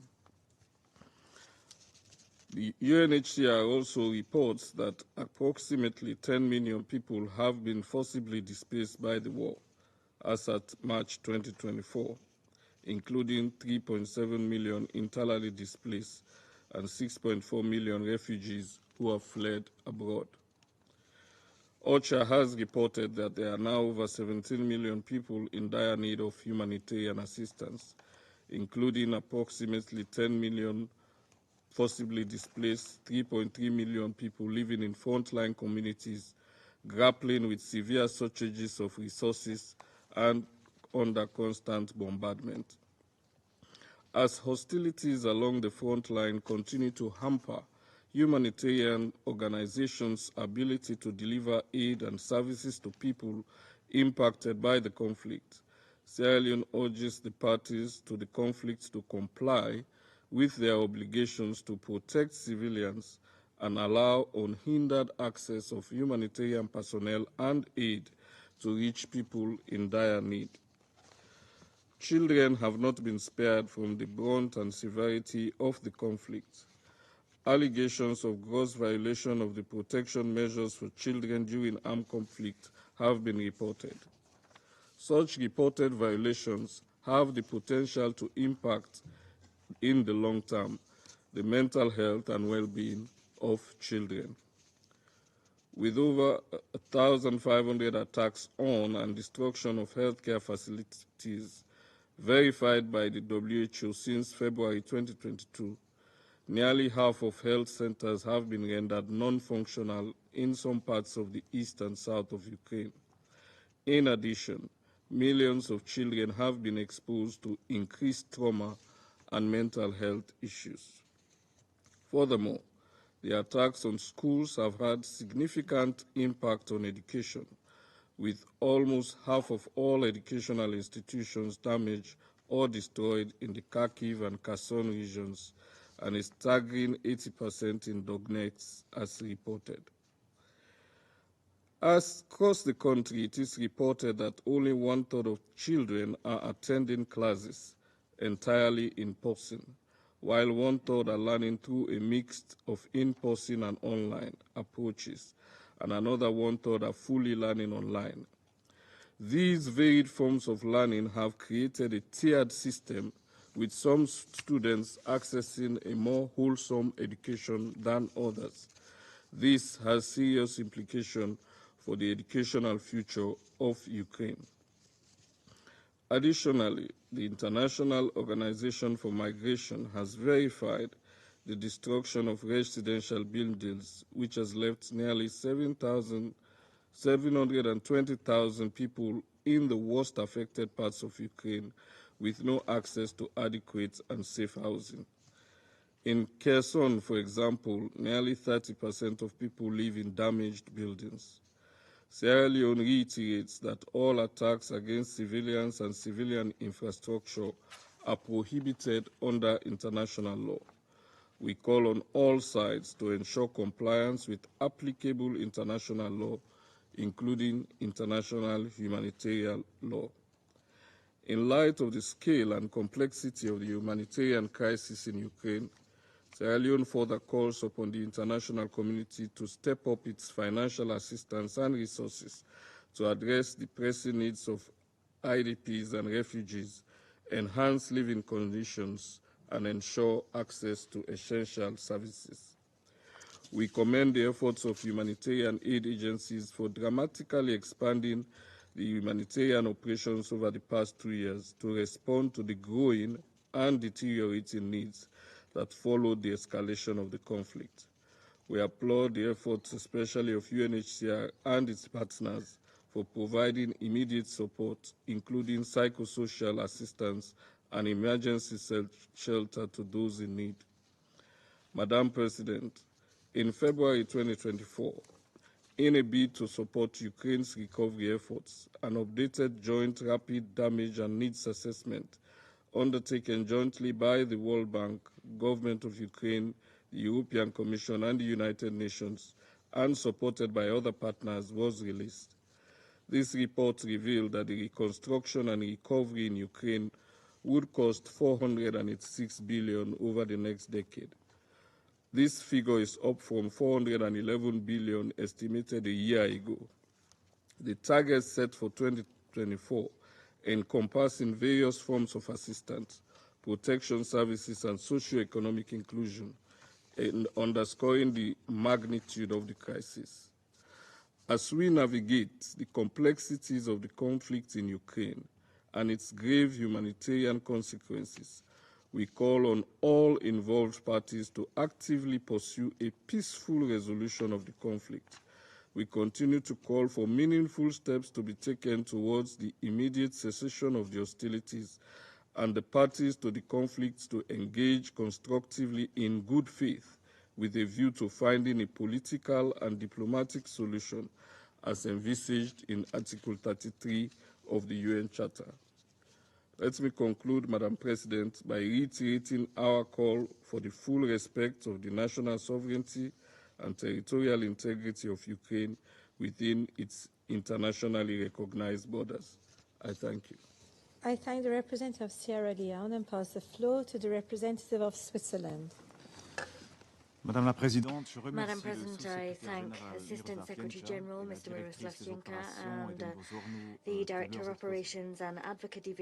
[SPEAKER 2] The UNHCR also reports that approximately 10 million people have been forcibly displaced by the war as at March 2024, including 3.7 million internally displaced and 6.4 million refugees who have fled abroad. OCHA has reported that there are now over 17 million people in dire need of humanitarian assistance, including approximately 10 million forcibly displaced, 3.3 million people living in frontline communities, grappling with severe shortages of resources and under constant bombardment. As hostilities along the front line continue to hamper humanitarian organizations' ability to deliver aid and services to people impacted by the conflict, Sierra Leone urges the parties to the conflict to comply with their obligations to protect civilians and allow unhindered access of humanitarian personnel and aid
[SPEAKER 15] to reach people in dire need. Children have not been spared from the brunt and severity of the conflict. Allegations of gross violation of the protection measures for children during armed conflict have been reported. Such reported violations have the potential to impact in the long term the mental health and well-being of children. With over 1,500 attacks on and destruction of healthcare facilities verified by the WHO since February 2022, nearly half of health centers have been rendered non-functional in some parts of the east and south of Ukraine. In addition, millions of children have been exposed to increased trauma and mental health issues. Furthermore, the attacks on schools have had significant impact on education, with almost half of all educational institutions damaged or destroyed in the Kharkiv and Kherson regions, and a staggering 80% in Donetsk, as reported. Across the country, it is reported that only 1/3 of children are attending classes entirely in person, while 1/3 are learning through a mix of in-person and online approaches, and another 1/3 are fully learning online. These varied forms of learning have created a tiered system, with some students accessing a more wholesome education than others. This has serious implications for the educational future of Ukraine. Additionally, the International Organization for Migration has verified the destruction of residential buildings, which has left nearly 720,000 people in the worst affected parts of Ukraine with no access to adequate and safe housing. In Kherson, for example, nearly 30% of people live in damaged buildings. Sierra Leone reiterates that all attacks against civilians and civilian infrastructure are prohibited under international law. We call on all sides to ensure compliance with applicable international law, including international humanitarian law. In light of the scale and complexity of the humanitarian crisis in Ukraine, Sierra Leone further calls upon the international community to step up its financial assistance and resources to address the pressing needs of IDPs and refugees, enhance living conditions, and ensure access to essential services. We commend the efforts of humanitarian aid agencies for dramatically expanding the humanitarian operations over the past 2 years to respond to the growing and deteriorating needs that followed the escalation of the conflict. We applaud the efforts especially of UNHCR and its partners for providing immediate support, including psychosocial assistance and emergency shelter to those in need. Madam President, in February 2024, in a bid to support Ukraine's recovery efforts, an updated joint rapid damage and needs assessment undertaken jointly by the World Bank, Government of Ukraine, the European Commission and the United Nations, and supported by other partners, was released. This report revealed that the reconstruction and recovery in Ukraine would cost $486 billion over the next decade. This figure is up from $411 billion estimated a year ago. The target set for 2024, encompassing various forms of assistance, protection services, and socio-economic inclusion, and underscoring the magnitude of the crisis. As we navigate the complexities of the conflict in Ukraine and its grave humanitarian consequences, we call on all involved parties to actively pursue a peaceful resolution of the conflict. We continue to call for meaningful steps to be taken towards the immediate cessation of the hostilities and the parties to the conflicts to engage constructively in good faith with a view to finding a political and diplomatic solution as envisaged in Article 33 of the UN Charter. Let me conclude, Madam President, by reiterating our call for the full respect of the national sovereignty and territorial integrity of Ukraine within its internationally recognized borders. I thank you.
[SPEAKER 1] I thank the representative of Sierra Leone and pass the floor to the representative of Switzerland.
[SPEAKER 16] Madam President,
[SPEAKER 4] I thank Assistant Secretary General Mr. Miroslav Jenka and the Director of Operations and Advocacy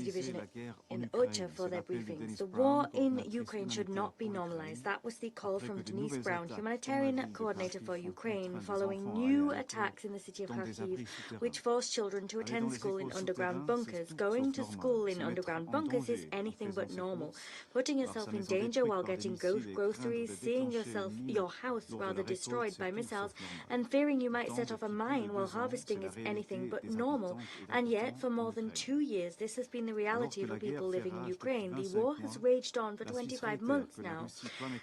[SPEAKER 4] Division in OCHA for their briefings. The war in Ukraine should not be normalized. That was the call from Denise Brown, humanitarian coordinator for Ukraine, following new attacks in the city of Kharkiv, which forced children to attend school in underground bunkers. Going to school in underground bunkers is anything but normal. Putting yourself in danger while getting groceries, seeing your house rather destroyed by missiles, and fearing you might set off a mine while harvesting is anything but normal. And yet, for more than 2 years, this has been the reality for people living in Ukraine. The war has raged on for 25 months now.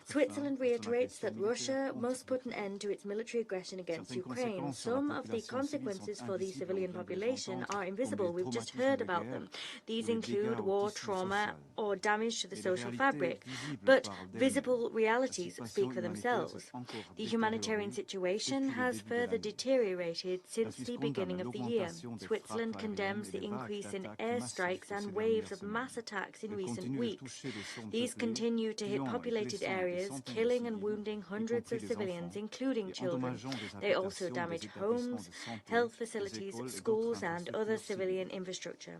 [SPEAKER 4] Switzerland reiterates that Russia must put an end to its military aggression against Ukraine. Some of the consequences for the civilian population are invisible. We've just heard about them. These include war, trauma, or damage to the social fabric. But visible realities speak for themselves. The humanitarian situation has further deteriorated since the beginning of the year. Switzerland condemns the increase in airstrikes and waves of mass attacks in recent weeks. These continue to hit populated areas, killing and wounding hundreds of civilians, including children. They also damage homes, health facilities, schools, and other civilian infrastructure.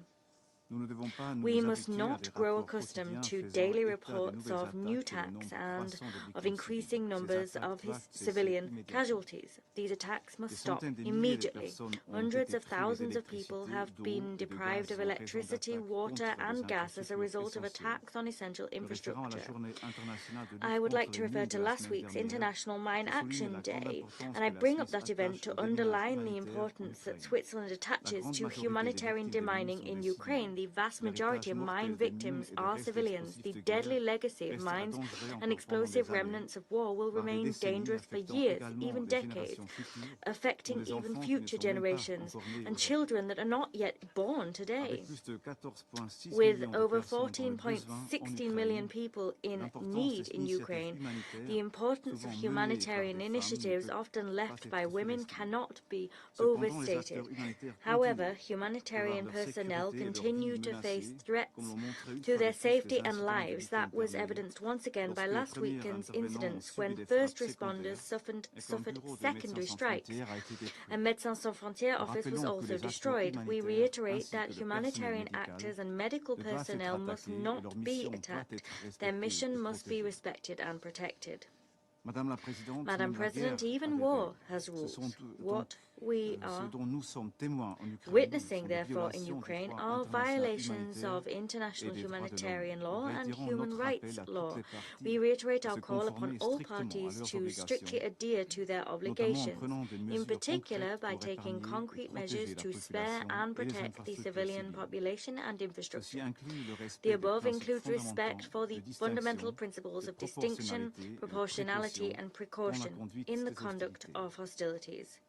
[SPEAKER 4] We must not grow accustomed to daily reports of new attacks and of increasing numbers of civilian casualties. These attacks must stop immediately. Hundreds of thousands of people have been deprived of electricity, water, and gas as a result of attacks on essential infrastructure. I would like to refer to last week's International Mine Action Day, and I bring up that event to underline the importance that Switzerland attaches to humanitarian demining in Ukraine. The vast majority of mine victims are civilians. The deadly legacy of mines and explosive remnants of war will remain dangerous for years, even decades, affecting even future generations and children that are not yet born today. With over 14.16 million people in need in Ukraine, the importance of humanitarian initiatives often left by women cannot be overstated. However, humanitarian personnel continue to face threats to their safety and lives. That was evidenced once again by last weekend's incidents when first responders suffered secondary strikes. A Médecins Sans Frontières office was also destroyed. We reiterate that humanitarian actors and medical personnel must not be attacked. Their mission must be respected and protected. Madam President, even war has rules. What we are witnessing, therefore, in Ukraine are violations of international humanitarian law and human rights law. We reiterate our call upon all parties to strictly adhere to their obligations, in particular by taking concrete measures to spare and protect the civilian population and infrastructure. The above includes respect for the fundamental principles of distinction, proportionality, and precaution in the conduct of hostilities.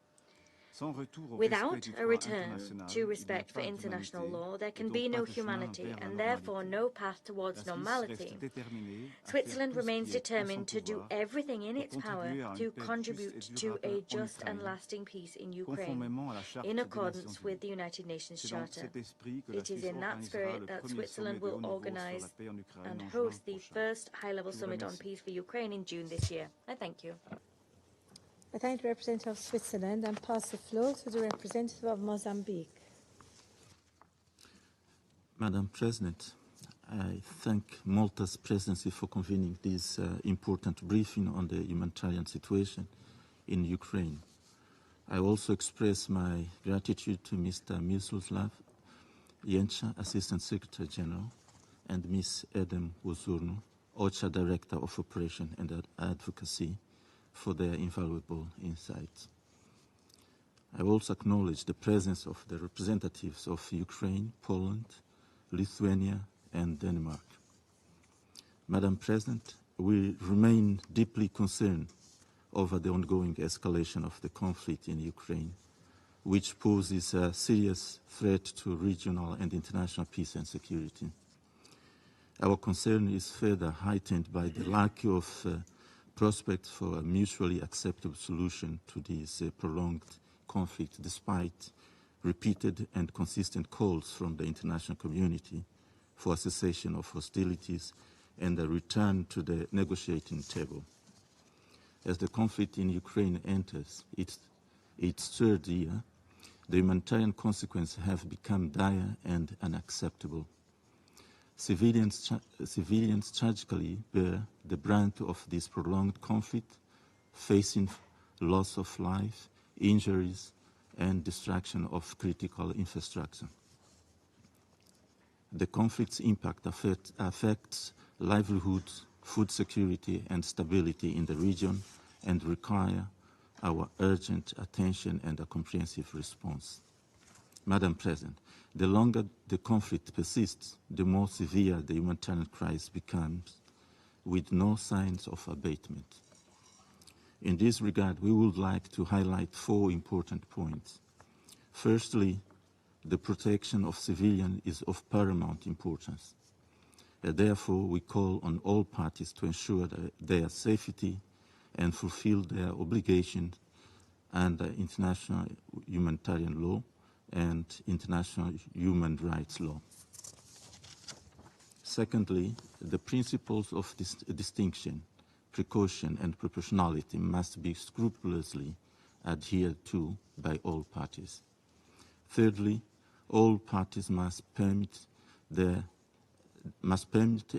[SPEAKER 4] Without a return to respect for international law, there can be no humanity and therefore no path towards normality. Switzerland remains determined to do everything in its power to contribute to a just and lasting peace in Ukraine, in accordance with the United Nations Charter. It is in that spirit that Switzerland will organize and host the first high-level summit on peace for Ukraine in June this year. I thank you.
[SPEAKER 1] I thank the representative of Switzerland and pass the floor to the representative of Mozambique.
[SPEAKER 17] Madam President, I thank Malta's presidency for convening this important briefing on the humanitarian situation in Ukraine. I also express my gratitude to Mr. Miroslav Jenca, Assistant Secretary General, and Ms. Edem Wozurnu, OCHA Director of Operation and Advocacy, for their invaluable insights. I also acknowledge the presence of the representatives of Ukraine, Poland, Lithuania, and Denmark. Madam President, we remain deeply concerned over the ongoing escalation of the conflict in Ukraine, which poses a serious threat to regional and international peace and security. Our concern is further heightened by the lack of prospects for a mutually acceptable solution to this prolonged conflict despite repeated and consistent calls from the international community for a cessation of hostilities and a return to the negotiating table. As the conflict in Ukraine enters its third year, the humanitarian consequences have become dire and unacceptable. Civilians tragically bear the brunt of this prolonged conflict, facing loss of life, injuries, and destruction of critical infrastructure. The conflict's impact affects livelihoods, food security, and stability in the region and require our urgent attention and a comprehensive response. Madam President, the longer the conflict persists, the more severe the humanitarian crisis becomes, with no signs of abatement. In this regard, we would like to highlight 4 important points. Firstly, the protection of civilians is of paramount importance. Therefore, we call on all parties to ensure their safety and fulfill their obligations under international humanitarian law and international human rights law. Secondly, the principles of distinction, precaution, and proportionality must be scrupulously adhered to by all parties. Thirdly, all parties must permit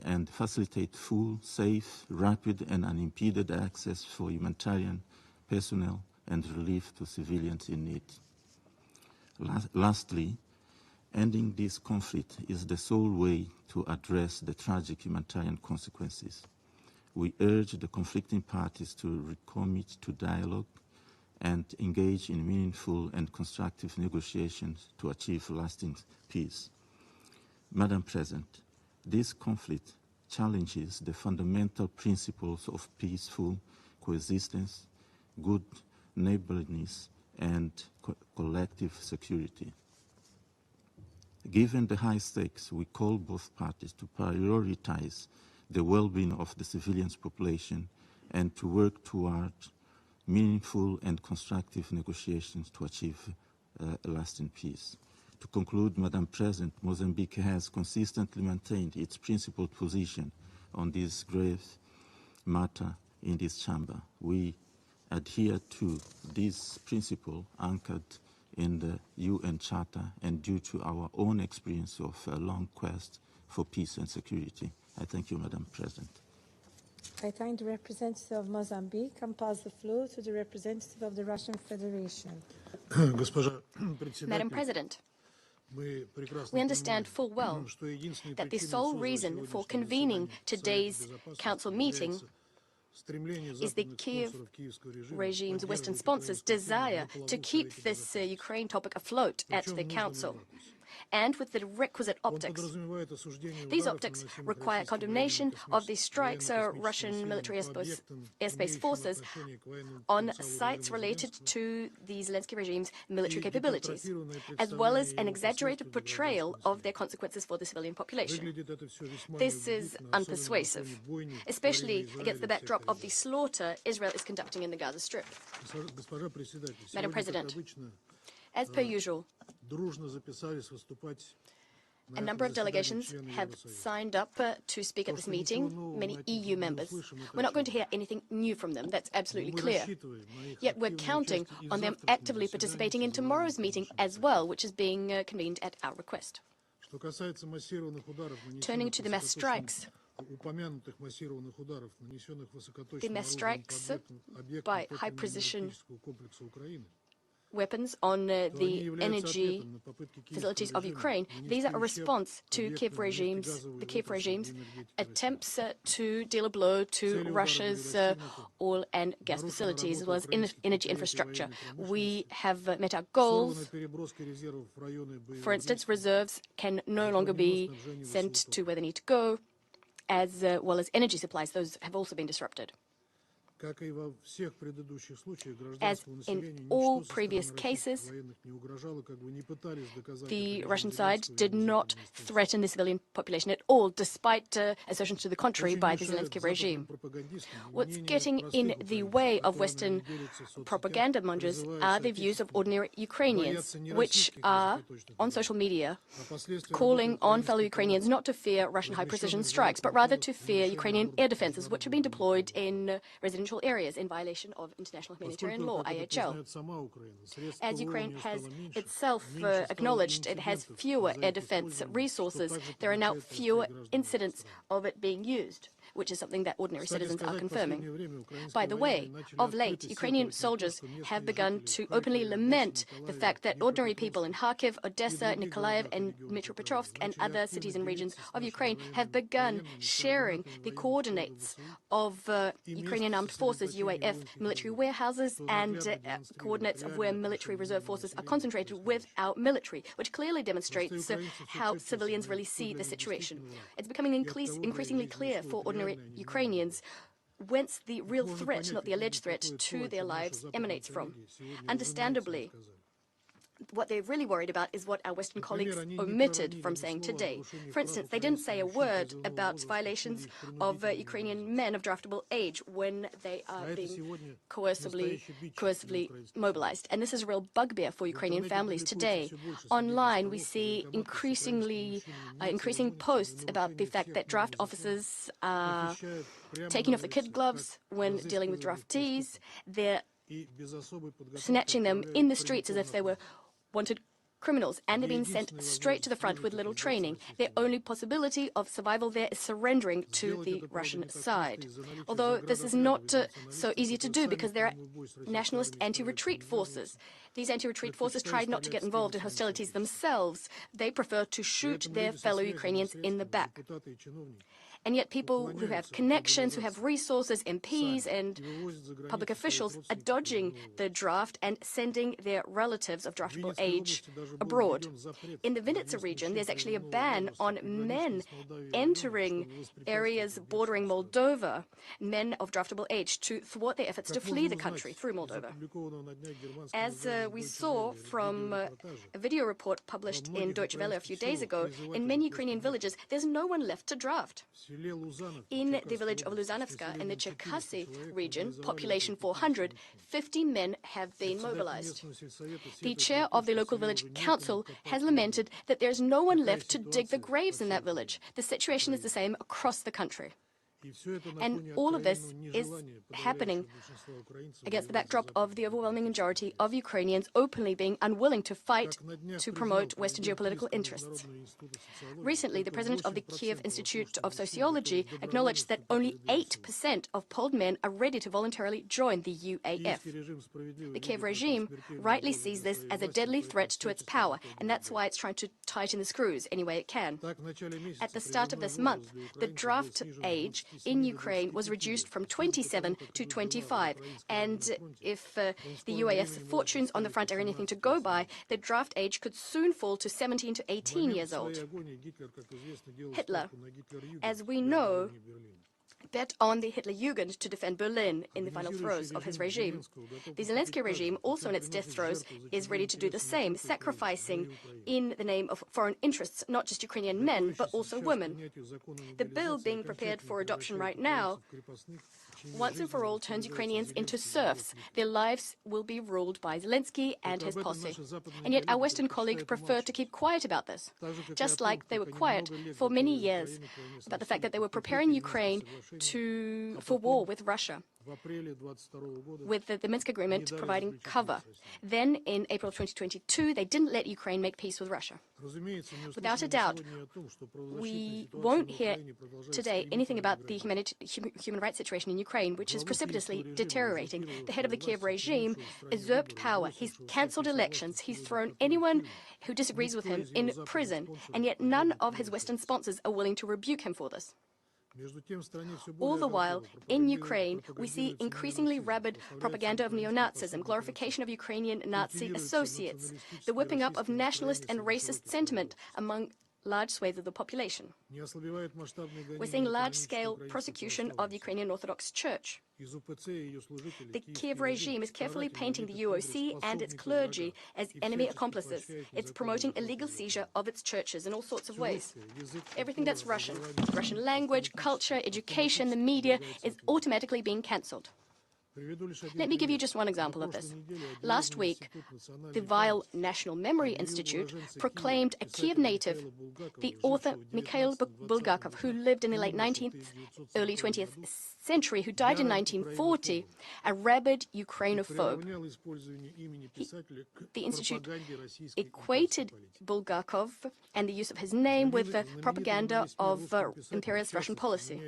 [SPEAKER 17] and facilitate full, safe, rapid, and unimpeded access for humanitarian personnel and relief to civilians in need. Lastly, ending this conflict is the sole way to address the tragic humanitarian consequences. We urge the conflicting parties to recommit to dialogue and engage in meaningful and constructive negotiations to achieve lasting peace. Madam President, this conflict challenges the fundamental principles of peaceful coexistence, good neighborliness, and collective security. Given the high stakes, we call both parties to prioritize the well-being of the civilian population and to work toward meaningful and constructive negotiations to achieve a lasting peace. To conclude, Madam President, Mozambique has consistently maintained its principled position on this grave matter in this chamber. We adhere to this principle anchored in the UN Charter and due to our own experience of a long quest for peace and security. I thank you, Madam President.
[SPEAKER 1] I thank the representative of Mozambique and pass the floor to the representative of the Russian Federation.
[SPEAKER 5] Madam President, we understand full well that the sole reason for convening today's Council meeting is the Kiev regime's Western sponsors' desire to keep this Ukraine topic afloat at the Council, and with the requisite optics. These optics require condemnation of the strikes of Russian military airspace forces on sites related to the Zelensky regime's military capabilities, as well as an exaggerated portrayal of their consequences for the civilian population. This is unpersuasive, especially against the backdrop of the slaughter Israel is conducting in the Gaza Strip. Madam President, as per usual, a number of delegations have signed up to speak at this meeting, many EU members. We're not going to hear anything new from them, that's absolutely clear. Yet we're counting on them actively participating in tomorrow's meeting as well, which is being convened at our request. Turning to the mass strikes, by high-precision weapons on the energy facilities of Ukraine. These are a response to the Kiev regime's attempts to deal a blow to Russia's oil and gas facilities, as well as energy infrastructure. We have met our goals. For instance, reserves can no longer be sent to where they need to go, as well as energy supplies. Those have also been disrupted. As in all previous cases, the Russian side did not threaten the civilian population at all, despite assertions to the contrary by the Zelensky regime. What's getting in the way of Western propaganda mongers are the views of ordinary Ukrainians, which are on social media calling on fellow Ukrainians not to fear Russian high-precision strikes, but rather to fear Ukrainian air defenses, which have been deployed in residential areas in violation of international humanitarian law, IHL. As Ukraine has itself acknowledged it has fewer air defense resources, there are now fewer incidents of it being used, which is something that ordinary citizens are confirming. By the way, of late, Ukrainian soldiers have begun to openly lament the fact that ordinary people in Kharkiv, Odessa, Nikolaev, and Dnipropetrovsk and other cities and regions of Ukraine have begun sharing the coordinates of Ukrainian armed forces, UAF, military warehouses, and coordinates of where military reserve forces are concentrated with our military, which clearly demonstrates how civilians really see the situation. It's becoming increasingly clear for ordinary Ukrainians whence the real threat, not the alleged threat, to their lives emanates from. Understandably, what they're really worried about is what our Western colleagues omitted from saying today. For instance, they didn't say a word about violations of Ukrainian men of draftable age when they are being coercively mobilized. And this is a real bugbear for Ukrainian families today. Online, we see increasing posts about the fact that draft officers are taking off the kid gloves when dealing with draftees. They're snatching them in the streets as if they were wanted criminals, and they're being sent straight to the front with little training. Their only possibility of survival there is surrendering to the Russian side. Although this is not so easy to do because there are nationalist anti-retreat forces. These anti-retreat forces tried not to get involved in hostilities themselves. They prefer to shoot their fellow Ukrainians in the back. And yet people who have connections, who have resources, MPs and public officials are dodging the draft and sending their relatives of draftable age abroad. In the Vinnytsia region, there's actually a ban on men entering areas bordering Moldova, men of draftable age, to thwart their efforts to flee the country through Moldova. As we saw from a video report published in Deutsche Welle a few days ago, in many Ukrainian villages, there's no one left to draft. In the village of Luzanovska in the Cherkasy region, population 400, 50 men have been mobilized. The chair of the local village council has lamented that there's no one left to dig the graves in that village. The situation is the same across the country. And all of this is happening against the backdrop of the overwhelming majority of Ukrainians openly being unwilling to fight to promote Western geopolitical interests. Recently, the president of the Kiev Institute of Sociology acknowledged that only 8% of polled men are ready to voluntarily join the UAF. The Kiev regime rightly sees this as a deadly threat to its power, and that's why it's trying to tighten the screws any way it can. At the start of this month, the draft age in Ukraine was reduced from 27 to 25. And if the UAF's fortunes on the front are anything to go by, the draft age could soon fall to 17 to 18 years old. Hitler, as we know, bet on the Hitler Jugend to defend Berlin in the final throes of his regime. The Zelensky regime, also in its death throes, is ready to do the same, sacrificing in the name of foreign interests, not just Ukrainian men, but also women. The bill being prepared for adoption right now, once and for all, turns Ukrainians into serfs. Their lives will be ruled by Zelensky and his posse. And yet our Western colleagues prefer to keep quiet about this, just like they were quiet for many years about the fact that they were preparing Ukraine for war with Russia, with the Minsk Agreement providing cover. Then, in April 2022, they didn't let Ukraine make peace with Russia. Without a doubt, we won't hear today anything about the human rights situation in Ukraine, which is precipitously deteriorating. The head of the Kiev regime usurped power. He's cancelled elections. He's thrown anyone who disagrees with him in prison, and yet none of his Western sponsors are willing to rebuke him for this. All the while, in Ukraine, we see increasingly rabid propaganda of neo-Nazism, glorification of Ukrainian Nazi associates, the whipping up of nationalist and racist sentiment among large swathes of the population. We're seeing large-scale prosecution of the Ukrainian Orthodox Church. The Kiev regime is carefully painting the UOC and its clergy as enemy accomplices. It's promoting illegal seizure of its churches in all sorts of ways. Everything that's Russian, Russian language, culture, education, the media, is automatically being cancelled. Let me give you just one example of this. Last week, the vile National Memory Institute proclaimed a Kiev native, the author Mikhail Bulgakov, who lived in the late 19th, early 20th century, who died in 1940, a rabid Ukrainophobe. The Institute equated Bulgakov and the use of his name with the propaganda of imperialist Russian policy.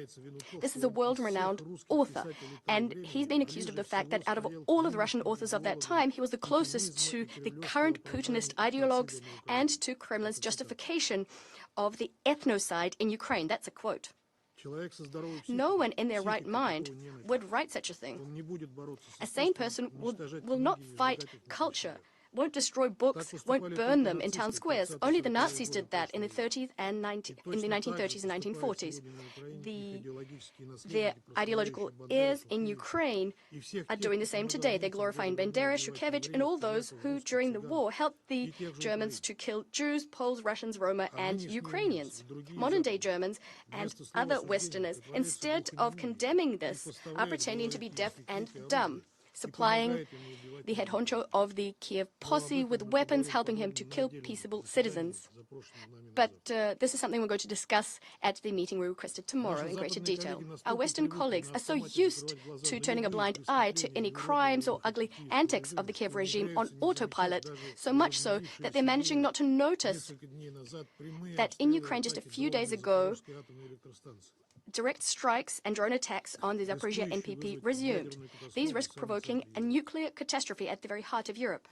[SPEAKER 5] This is a world-renowned author, and he's been accused of the fact that out of all of the Russian authors of that time, he was the closest to the current Putinist ideologues and to Kremlin's justification of the ethnocide in Ukraine. That's a quote. No one in their right mind would write such a thing. A sane person will not fight culture, won't destroy books, won't burn them in town squares. Only the Nazis did that in the 1930s and 1940s. Their ideological heirs in Ukraine are doing the same today. They're glorifying Bandera, Shushkevich, and all those who, during the war, helped the Germans to kill Jews, Poles, Russians, Roma, and Ukrainians. Modern-day Germans and other Westerners, instead of condemning this, are pretending to be deaf and dumb, supplying the head honcho of the Kiev posse with weapons, helping him to kill peaceable citizens. But this is something we're going to discuss at the meeting we requested tomorrow in greater detail. Our Western colleagues are so used to turning a blind eye to any crimes or ugly antics of the Kiev regime on autopilot, so much so that they're managing not to notice that in Ukraine just a few days ago, direct strikes and drone attacks on the Zaporizhia NPP resumed. These risk provoking a nuclear catastrophe at the very heart of Europe.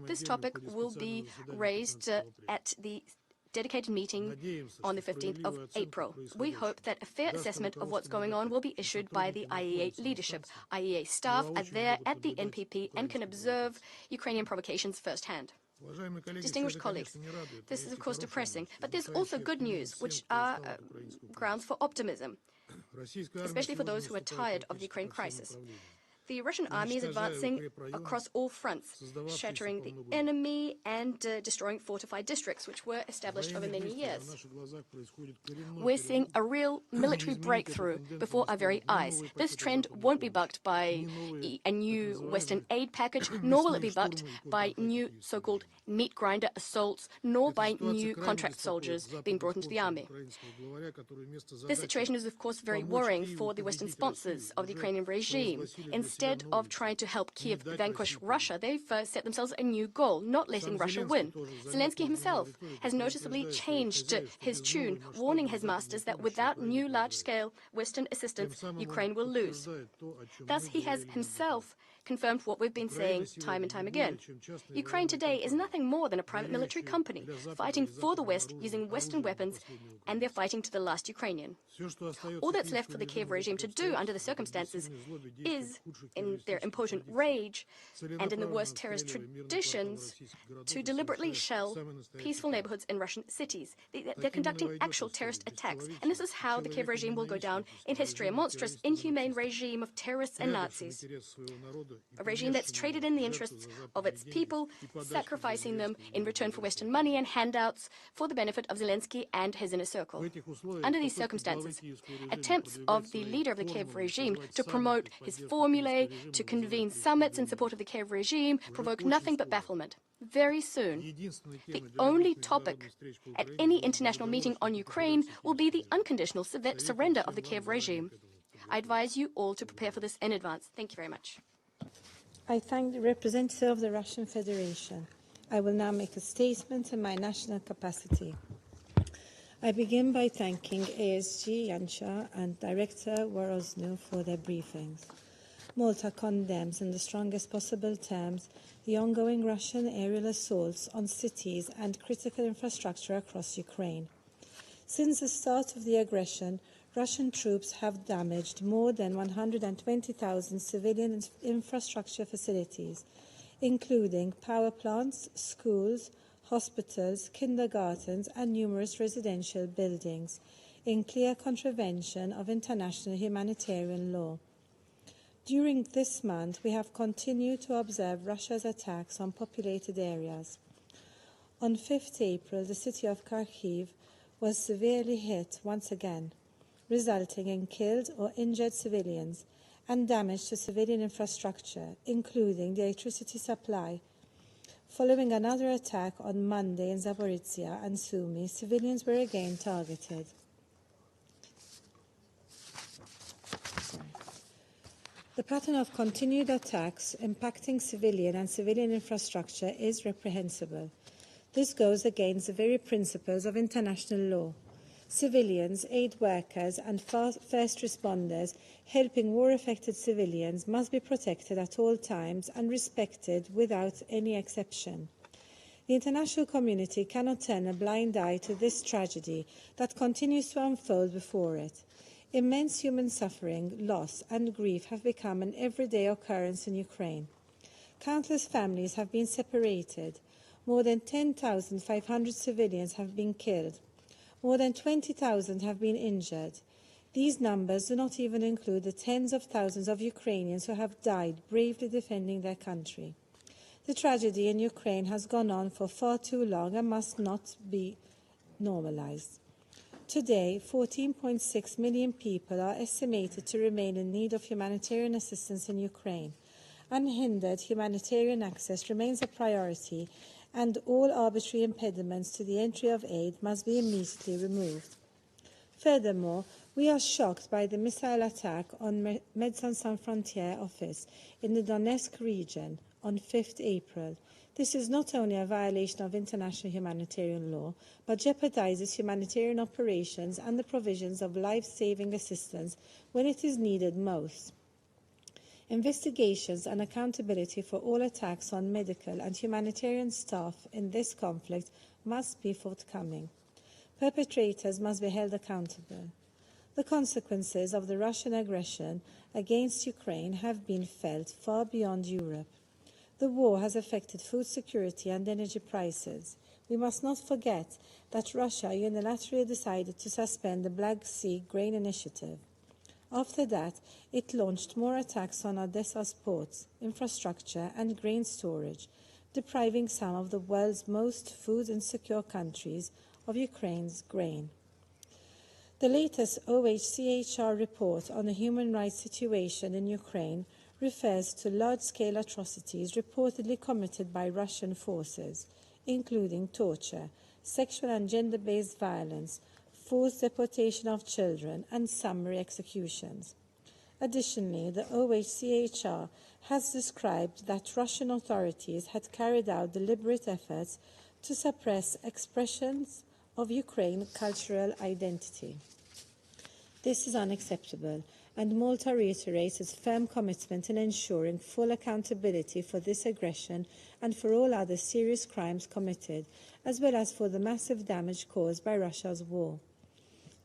[SPEAKER 5] This topic will be raised at the dedicated meeting on the 15th of April. We hope that a fair assessment of what's going on will be issued by the IEA leadership. IEA staff are there at the NPP and can observe Ukrainian provocations firsthand. Distinguished colleagues, this is of course depressing, but there's also good news, which are grounds for optimism, especially for those who are tired of the Ukraine crisis. The Russian army is advancing across all fronts, shattering the enemy and destroying fortified districts, which were established over many years. We're seeing a real military breakthrough before our very eyes. This trend won't be bucked by a new Western aid package, nor will it be bucked by new so-called meat grinder assaults, nor by new contract soldiers being brought into the army. This situation is, of course, very worrying for the Western sponsors of the Ukrainian regime. Instead of trying to help Kiev vanquish Russia, they've set themselves a new goal, not letting Russia win. Zelensky himself has noticeably changed his tune, warning his masters that without new large-scale Western assistance, Ukraine will lose. Thus, he has himself confirmed what we've been saying time and time again. Ukraine today is nothing more than a private military company, fighting for the West using Western weapons, and they're fighting to the last Ukrainian. All that's left for the Kiev regime to do under the circumstances is, in their impotent rage and in the worst terrorist traditions, to deliberately shell peaceful neighborhoods in Russian cities. They're conducting actual terrorist attacks, and this is how the Kiev regime will go down in history, a monstrous, inhumane regime of terrorists and Nazis. A regime that's traded in the interests of its people, sacrificing them in return for Western money and handouts for the benefit of Zelensky and his inner circle. Under these circumstances, attempts of the leader of the Kiev regime to promote his formulae, to convene summits in support of the Kiev regime, provoke nothing but bafflement. Very soon, the only topic at any international meeting on Ukraine will be the unconditional surrender of the Kiev regime. I advise you all to prepare for this in advance. Thank you very much.
[SPEAKER 1] I thank the representative of the Russian Federation. I will now make a statement in my national capacity. I begin by thanking ASG Yansha and Director Woroznu for their briefings. Malta condemns in the strongest possible terms the ongoing Russian aerial assaults on cities and critical infrastructure across Ukraine. Since the start of the aggression, Russian troops have damaged more than 120,000 civilian infrastructure facilities, including power plants, schools, hospitals, kindergartens, and numerous residential buildings, in clear contravention of international humanitarian law. During this month, we have continued to observe Russia's attacks on populated areas. On 5th April, the city of Kharkiv was severely hit once again, resulting in killed or injured civilians and damage to civilian infrastructure, including the electricity supply. Following another attack on Monday in Zaporizhia and Sumy, civilians were again targeted. The pattern of continued attacks impacting civilian and civilian infrastructure is reprehensible. This goes against the very principles of international law. Civilians, aid workers, and first responders helping war-affected civilians must be protected at all times and respected without any exception. The international community cannot turn a blind eye to this tragedy that continues to unfold before it. Immense human suffering, loss, and grief have become an everyday occurrence in Ukraine. Countless families have been separated. More than 10,500 civilians have been killed. More than 20,000 have been injured. These numbers do not even include the tens of thousands of Ukrainians who have died bravely defending their country. The tragedy in Ukraine has gone on for far too long and must not be normalized. Today, 14.6 million people are estimated to remain in need of humanitarian assistance in Ukraine. Unhindered humanitarian access remains a priority, and all arbitrary impediments to the entry of aid must be immediately removed. Furthermore, we are shocked by the missile attack on Médecins Sans Frontières office in the Donetsk region on 5th April. This is not only a violation of international humanitarian law, but jeopardizes humanitarian operations and the provisions of life-saving assistance when it is needed most. Investigations and accountability for all attacks on medical and humanitarian staff in this conflict must be forthcoming. Perpetrators must be held accountable. The consequences of the Russian aggression against Ukraine have been felt far beyond Europe. The war has affected food security and energy prices. We must not forget that Russia unilaterally decided to suspend the Black Sea Grain Initiative. After that, it launched more attacks on Odessa's ports, infrastructure, and grain storage, depriving some of the world's most food-insecure countries of Ukraine's grain. The latest OHCHR report on the human rights situation in Ukraine refers to large-scale atrocities reportedly committed by Russian forces, including torture, sexual and gender-based violence, forced deportation of children, and summary executions. Additionally, the OHCHR has described that Russian authorities had carried out deliberate efforts to suppress expressions of Ukraine's cultural identity. This is unacceptable, and Malta reiterates its firm commitment in ensuring full accountability for this aggression and for all other serious crimes committed, as well as for the massive damage caused by Russia's war.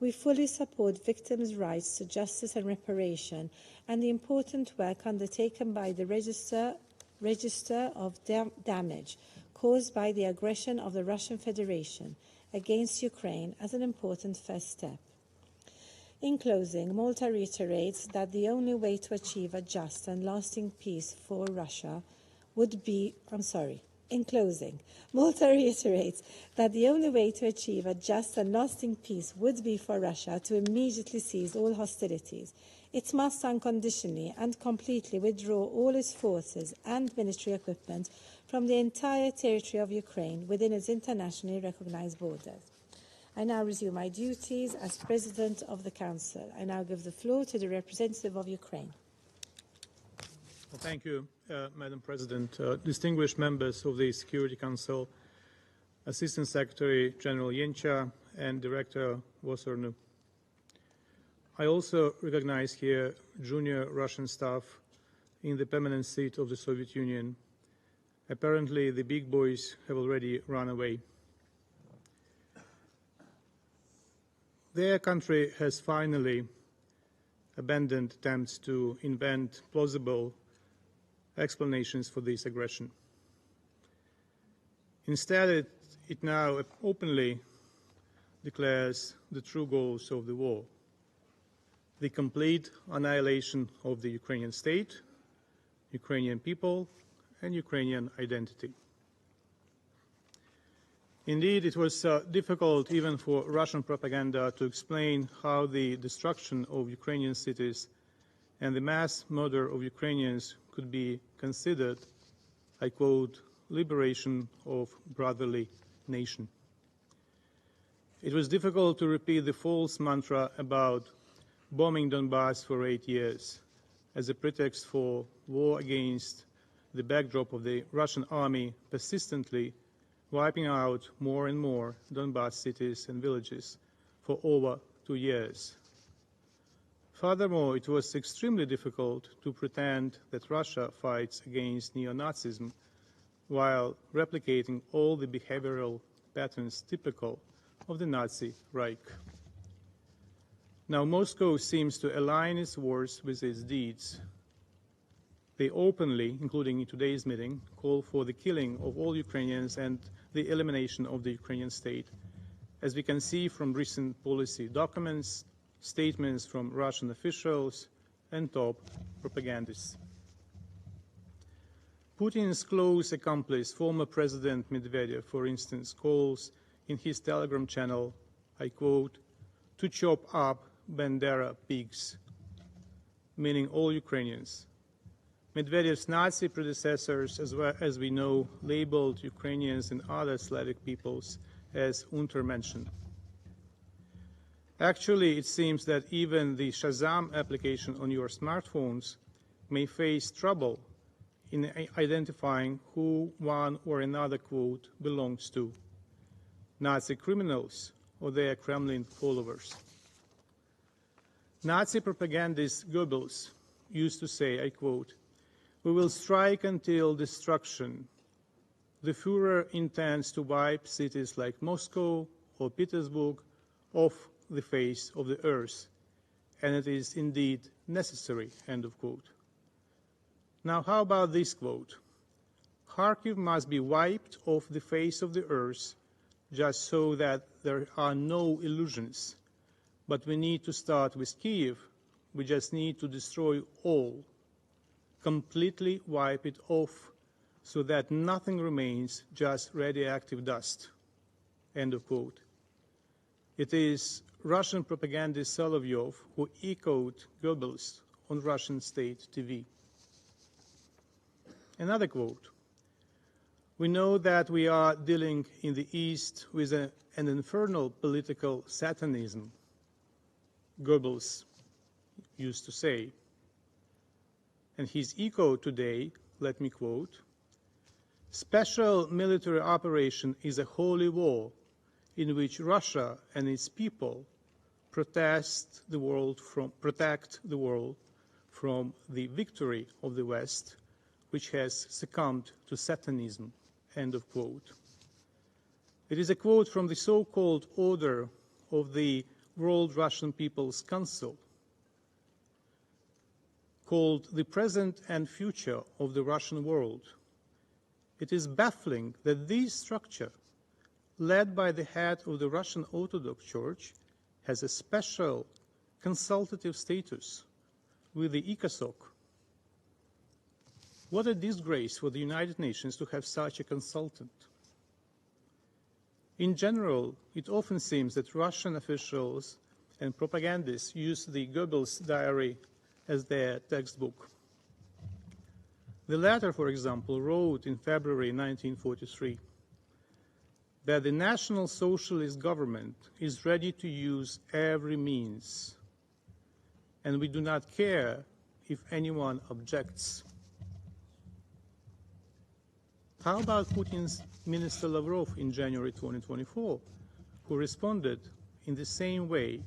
[SPEAKER 1] We fully support victims' rights to justice and reparation and the important work undertaken by the Register of Damage caused by the aggression of the Russian Federation against Ukraine as an important first step. In closing, Malta reiterates that the only way to achieve a just and lasting peace for Russia would be, Malta reiterates that the only way to achieve a just and lasting peace would be for Russia to immediately cease all hostilities. It must unconditionally and completely withdraw all its forces and military equipment from the entire territory of Ukraine within its internationally recognized borders. I now resume my duties as President of the Council. I now give the floor to the representative of Ukraine.
[SPEAKER 18] Well, thank you, Madam President. Distinguished members of the Security Council, Assistant Secretary General Yencha and Director Wosornu. I also recognize here junior Russian staff in the permanent seat of the Soviet Union. Apparently, the big boys have already run away. Their country has finally abandoned attempts to invent plausible explanations for this aggression. Instead, it now openly declares the true goals of the war. the complete annihilation of the Ukrainian state, Ukrainian people, and Ukrainian identity. Indeed, it was difficult even for Russian propaganda to explain how the destruction of Ukrainian cities and the mass murder of Ukrainians could be considered, I quote, liberation of brotherly nation. It was difficult to repeat the false mantra about bombing Donbass for 8 years as a pretext for war against the backdrop of the Russian army persistently wiping out more and more Donbass cities and villages for over 2 years. Furthermore, it was extremely difficult to pretend that Russia fights against neo-Nazism while replicating all the behavioral patterns typical of the Nazi Reich. Now, Moscow seems to align its words with its deeds. They openly, including in today's meeting, call for the killing of all Ukrainians and the elimination of the Ukrainian state, as we can see from recent policy documents, statements from Russian officials, and top propagandists. Putin's close accomplice, former President Medvedev, for instance, calls in his Telegram channel, I quote, to chop up Bandera pigs, meaning all Ukrainians. Medvedev's Nazi predecessors, as well as we know, labeled Ukrainians and other Slavic peoples as Untermenschen. Actually, it seems that even the Shazam application on your smartphones may face trouble in identifying who one or another quote belongs to, Nazi criminals or their Kremlin followers. Nazi propagandist Goebbels used to say, I quote, "We will strike until destruction. The Führer intends to wipe cities like Moscow or Petersburg off the face of the earth, and it is indeed necessary," end of quote. Now, how about this quote? Kharkiv must be wiped off the face of the earth just so that there are no illusions. But we need to start with Kyiv. We just need to destroy all, completely wipe it off so that nothing remains, just radioactive dust, end of quote. It is Russian propagandist Solovyov who echoed Goebbels on Russian state TV. Another quote, "We know that we are dealing in the East with an infernal political satanism," Goebbels used to say. And his echo today, let me quote, "Special military operation is a holy war in which Russia and its people protect the world from the victory of the West, which has succumbed to Satanism," end of quote. It is a quote from the so-called Order of the World Russian People's Council, called The Present and Future of the Russian World. It is baffling that this structure, led by the head of the Russian Orthodox Church, has a special consultative status with the ECOSOC. What a disgrace for the United Nations to have such a consultant. In general, it often seems that Russian officials and propagandists use the Goebbels diary as their textbook. The latter, for example, wrote in February 1943 that the National Socialist government is ready to use every means, and we do not care if anyone objects. How about Putin's Minister Lavrov in January 2024, who responded in the same way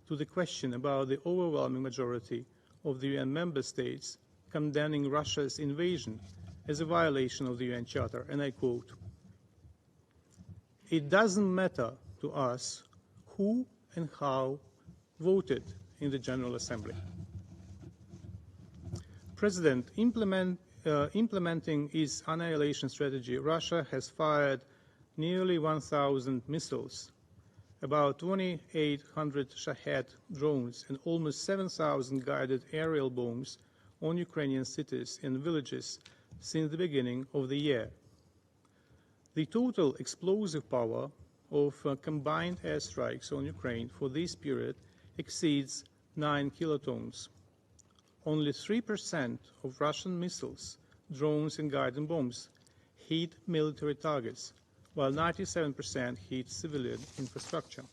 [SPEAKER 18] to the question about the overwhelming majority of the UN member states condemning Russia's invasion as a violation of the UN Charter, and I quote, "It doesn't matter to us who and how voted in the General Assembly." President, implementing its annihilation strategy, Russia has fired nearly 1,000 missiles about 2,800 Shahed drones and almost 7,000 guided aerial bombs on Ukrainian cities and villages since the beginning of the year. The total explosive power of combined airstrikes on Ukraine for this period exceeds 9 kilotons. Only 3% of Russian missiles, drones and guided bombs hit military targets, while 97% hit civilian infrastructure.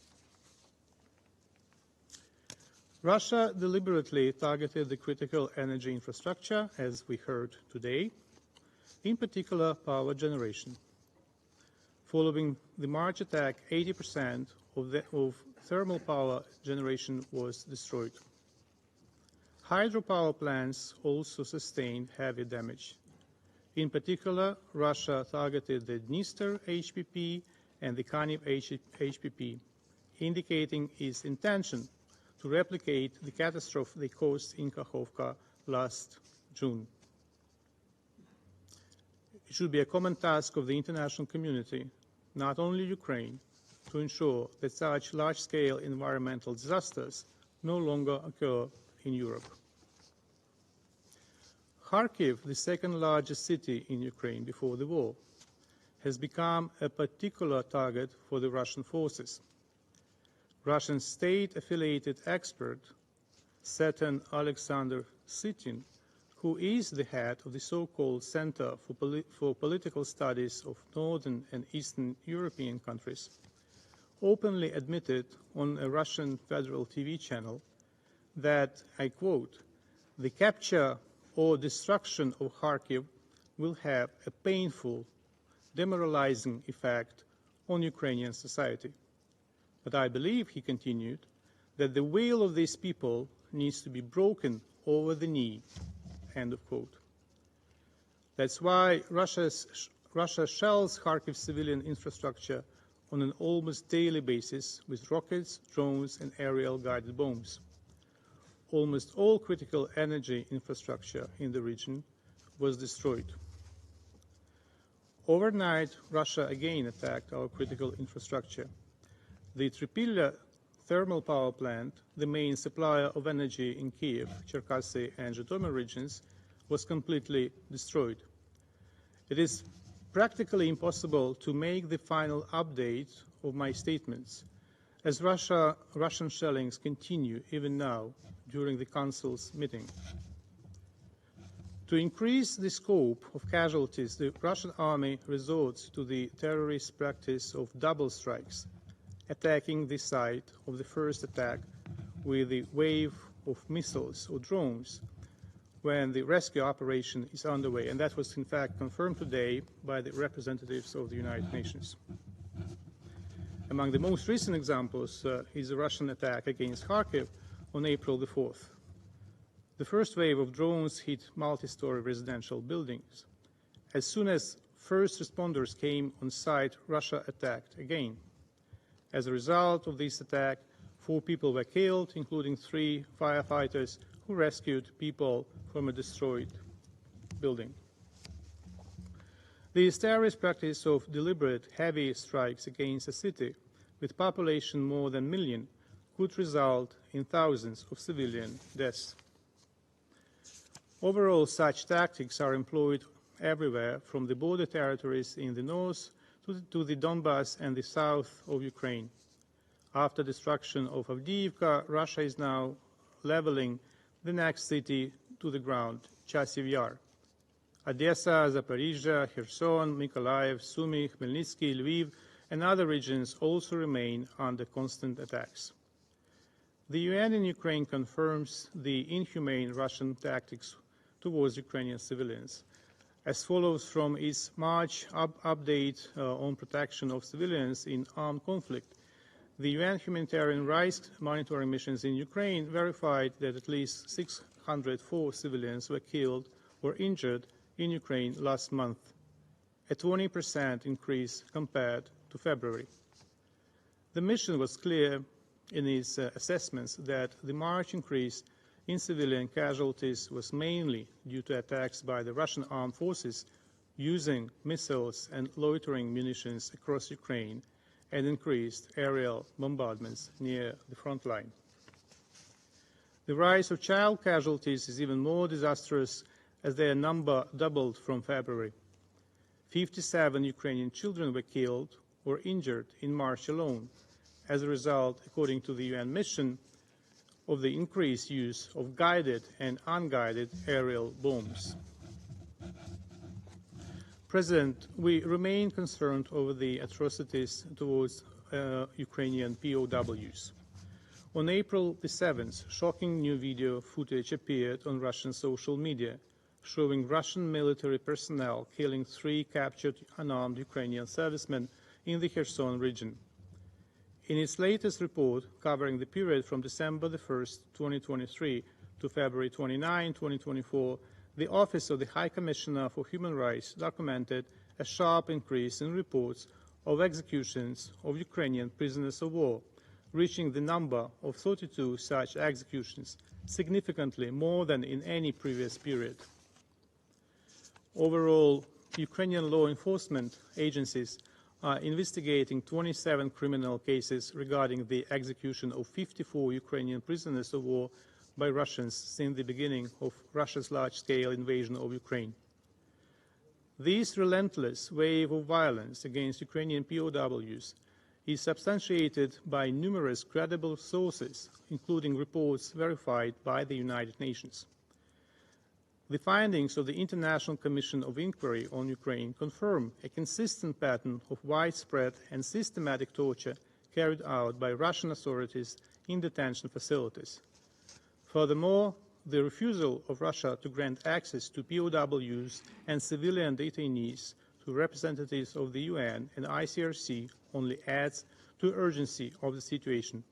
[SPEAKER 18] Russia deliberately targeted the critical energy infrastructure, as we heard today, in particular power generation. Following the March attack, 80% of thermal power generation was destroyed. Hydropower plants also sustained heavy damage. In particular, Russia targeted the Dniester HPP and the Kaniv HPP, indicating its intention to replicate the catastrophe they caused in Kakhovka last June. It should be a common task of the international community, not only Ukraine, to ensure that such large-scale environmental disasters no longer occur in Europe. Kharkiv, the second largest city in Ukraine before the war, has become a particular target for the Russian forces. Russian state-affiliated expert Satan Alexander Sitin, who is the head of the so-called Center for Political Studies of Northern and Eastern European countries, openly admitted on a Russian federal TV channel that, I quote, "The capture or destruction of Kharkiv will have a painful, demoralizing effect on Ukrainian society. But I believe," he continued, "that the will of these people needs to be broken over the knee." End of quote. That's why Russia shells Kharkiv civilian infrastructure on an almost daily basis with rockets, drones, and aerial guided bombs. Almost all critical energy infrastructure in the region was destroyed. Overnight, Russia again attacked our critical infrastructure. The Tripilya thermal power plant, the main supplier of energy in Kiev, Cherkasy, and Zhytomyr regions, was completely destroyed. It is practically impossible to make the final update of my statements, as Russian shellings continue even now during the Council's meeting. To increase the scope of casualties, the Russian army resorts to the terrorist practice of double strikes, attacking the site of the first attack with a wave of missiles or drones when the rescue operation is underway. And that was in fact confirmed today by the representatives of the United Nations. Among the most recent examples is the Russian attack against Kharkiv on April the 4th. The first wave of drones hit multi-story residential buildings. As soon as first responders came on site, Russia attacked again. As a result of this attack, 4 people were killed, including 3 firefighters who rescued people from a destroyed building. This terrorist practice of deliberate heavy strikes against a city with population more than 1 million could result in thousands of civilian deaths. Overall, such tactics are employed everywhere, from the border territories in the north to the Donbass and the south of Ukraine. After destruction of Avdiivka, Russia is now leveling the next city to the ground, Chasiv Yar. Odessa, Zaporizhzhia, Kherson, Mykolaiv, Sumy, Khmelnytsky, Lviv, and other regions also remain under constant attacks. The UN in Ukraine confirms the inhumane Russian tactics towards Ukrainian civilians, as follows from its March update on protection of civilians in armed conflict. The UN humanitarian rights monitoring missions in Ukraine verified that at least 604 civilians were killed or injured in Ukraine last month, a 20% increase compared to February. The mission was clear in its assessments that the March increase in civilian casualties was mainly due to attacks by the Russian armed forces using missiles and loitering munitions across Ukraine, and increased aerial bombardments near the front line. The rise of child casualties is even more disastrous as their number doubled from February. 57 Ukrainian children were killed or injured in March alone as a result, according to the UN mission, of the increased use of guided and unguided aerial bombs. President, we remain concerned over the atrocities towards Ukrainian POWs. On April the 7th, shocking new video footage appeared on Russian social media, showing Russian military personnel killing 3 captured unarmed Ukrainian servicemen in the Kherson region. In its latest report, covering the period from December 1st, 2023 to February 29, 2024, the Office of the High Commissioner for Human Rights documented a sharp increase in reports of executions of Ukrainian prisoners of war, reaching the number of 32 such executions, significantly more than in any previous period. Overall, Ukrainian law enforcement agencies are investigating 27 criminal cases regarding the execution of 54 Ukrainian prisoners of war by Russians since the beginning of Russia's large-scale invasion of Ukraine. This relentless wave of violence against Ukrainian POWs is substantiated by numerous credible sources, including reports verified by the United Nations. The findings of the International Commission of Inquiry on Ukraine confirm a consistent pattern of widespread and systematic torture carried out by Russian authorities in detention facilities. Furthermore, the refusal of Russia to grant access to POWs and civilian detainees to representatives of the UN and ICRC only adds to the urgency of the situation.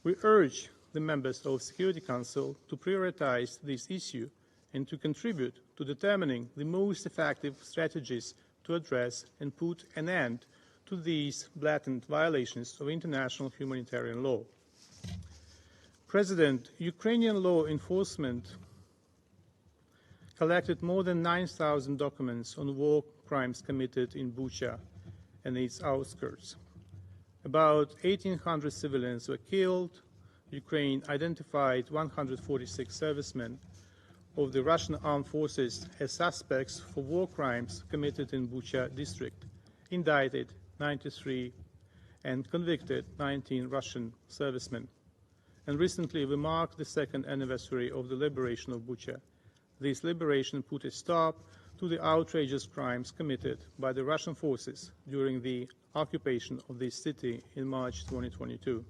[SPEAKER 18] We urge the members of the Security Council to prioritize this issue and to contribute to determining the most effective strategies to address and put an end to these blatant violations of international humanitarian law. President, Ukrainian law enforcement collected more than 9,000 documents on war crimes committed in Bucha and its outskirts. About 1,800 civilians were killed. Ukraine identified 146 servicemen of the Russian armed forces as suspects for war crimes committed in Bucha district, indicted 93 and convicted 19 Russian servicemen. And recently we marked the second anniversary of the liberation of Bucha. This liberation put a stop to the outrageous crimes committed by the Russian forces during the occupation of this city in March 2022.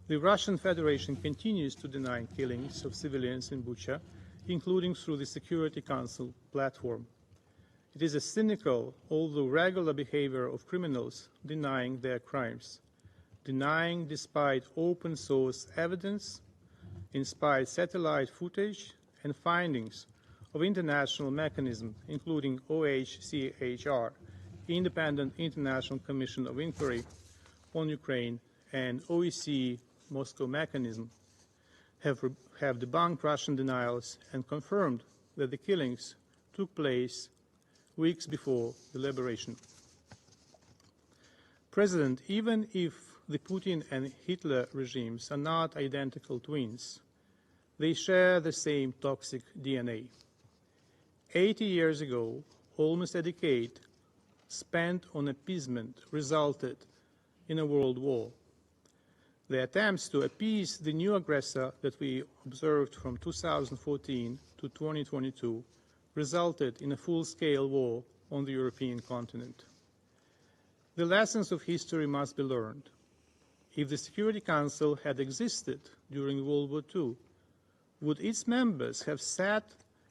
[SPEAKER 18] The Russian Federation continues to deny killings of civilians in Bucha, including through the Security Council platform. It is a cynical, although regular behavior of criminals denying their crimes, denying despite open source evidence, inspired satellite footage and findings of international mechanisms, including OHCHR, Independent International Commission of Inquiry on Ukraine, and OEC Moscow mechanism, have debunked Russian denials and confirmed that the killings took place weeks before the liberation. President, even if the Putin and Hitler regimes are not identical twins, they share the same toxic DNA. 80 years ago, almost a decade spent on appeasement resulted in a world war. The attempts to appease the new aggressor that we observed from 2014 to 2022 resulted in a full-scale war on the European continent. The lessons of history must be learned. If the Security Council had existed during World War II, would its members have sat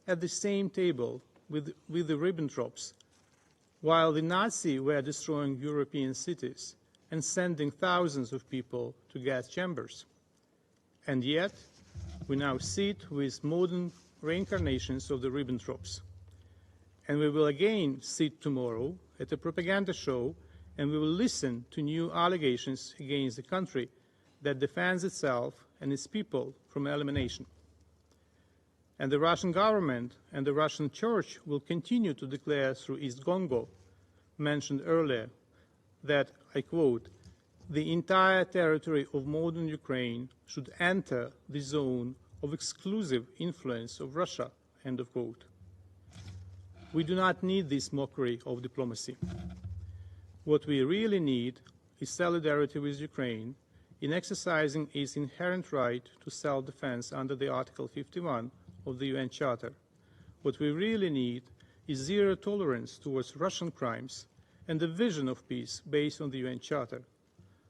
[SPEAKER 18] at the same table with the Ribbentrops while the Nazis were destroying European cities and sending thousands of people to gas chambers? And yet, we now sit with modern reincarnations of the Ribbentrops. And we will again sit tomorrow at a propaganda show, and we will listen to new allegations against the country that defends itself and its people from elimination. And the Russian government and the Russian church will continue to declare through East Congo, mentioned earlier, that, I quote, "the entire territory of modern Ukraine should enter the zone of exclusive influence of Russia," end of quote. We do not need this mockery of diplomacy. What we really need is solidarity with Ukraine in exercising its inherent right to self-defense under the Article 51 of the UN Charter. What we really need is zero tolerance towards Russian crimes and a vision of peace based on the UN Charter.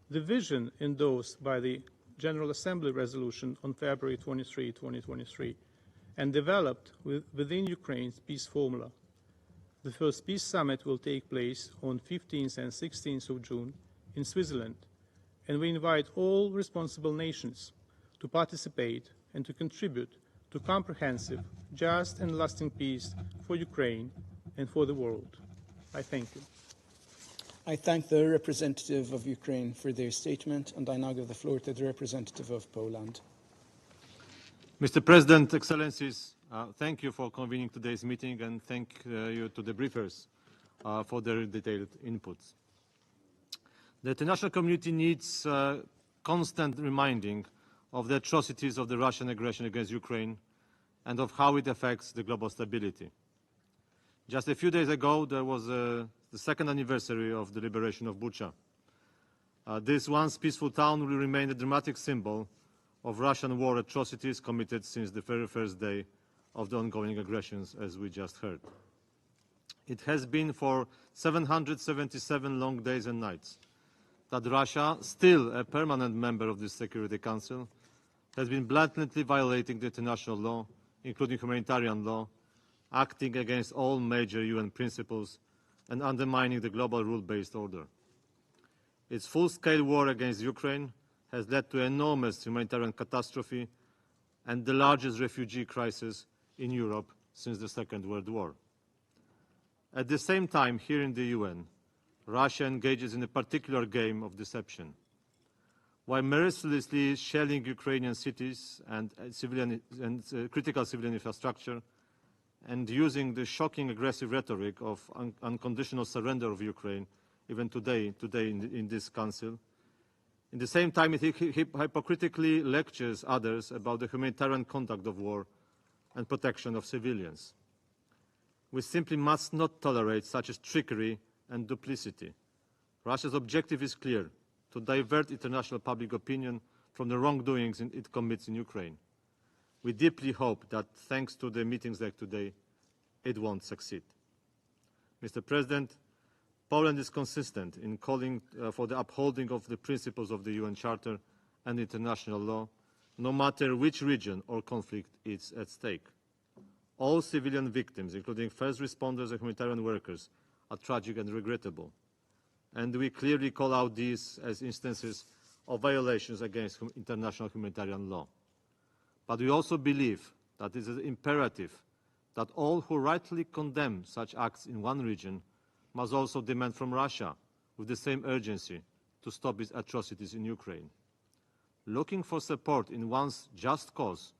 [SPEAKER 18] The vision endorsed by the General Assembly resolution on February 23, 2023, and developed within Ukraine's peace formula. The first peace summit will take place on 15th and 16th of June in Switzerland, and we invite all responsible nations to participate and to contribute to comprehensive, just and lasting peace for Ukraine and for the world. I thank you.
[SPEAKER 9] I thank the representative of Ukraine for their statement, and I now give the floor to the representative of Poland.
[SPEAKER 19] Mr. President, Excellencies, thank you for convening today's meeting, and thank you to the briefers for their detailed inputs. The international community needs constant reminding of the atrocities of the Russian aggression against Ukraine and of how it affects the global stability. Just a few days ago, there was the second anniversary of the liberation of Bucha. This once peaceful town will remain a dramatic symbol of Russian war atrocities committed since the very first day of the ongoing aggressions, as we just heard. It has been for 777 long days and nights that Russia, still a permanent member of the Security Council, has been blatantly violating the international law, including humanitarian law, acting against all major UN principles and undermining the global rule-based order. Its full-scale war against Ukraine has led to enormous humanitarian catastrophe and the largest refugee crisis in Europe since the Second World War. At the same time, here in the UN, Russia engages in a particular game of deception. While mercilessly shelling Ukrainian cities and critical civilian infrastructure, and using the shocking aggressive rhetoric of unconditional surrender of Ukraine, even today in this council, in the same time it hypocritically lectures others about the humanitarian conduct of war and protection of civilians. We simply must not tolerate such a trickery and duplicity. Russia's objective is clear: to divert international public opinion from the wrongdoings it commits in Ukraine. We deeply hope that, thanks to the meetings like today, it won't succeed. Mr. President, Poland is consistent in calling for the upholding of the principles of the UN Charter and international law, no matter which region or conflict is at stake. All civilian victims, including first responders and humanitarian workers, are tragic and regrettable. And we clearly call out these as instances of violations against international humanitarian law. But we also believe that it is imperative that all who rightly condemn such acts in one region must also demand from Russia, with the same urgency, to stop its atrocities in Ukraine. Looking for support in one's just cause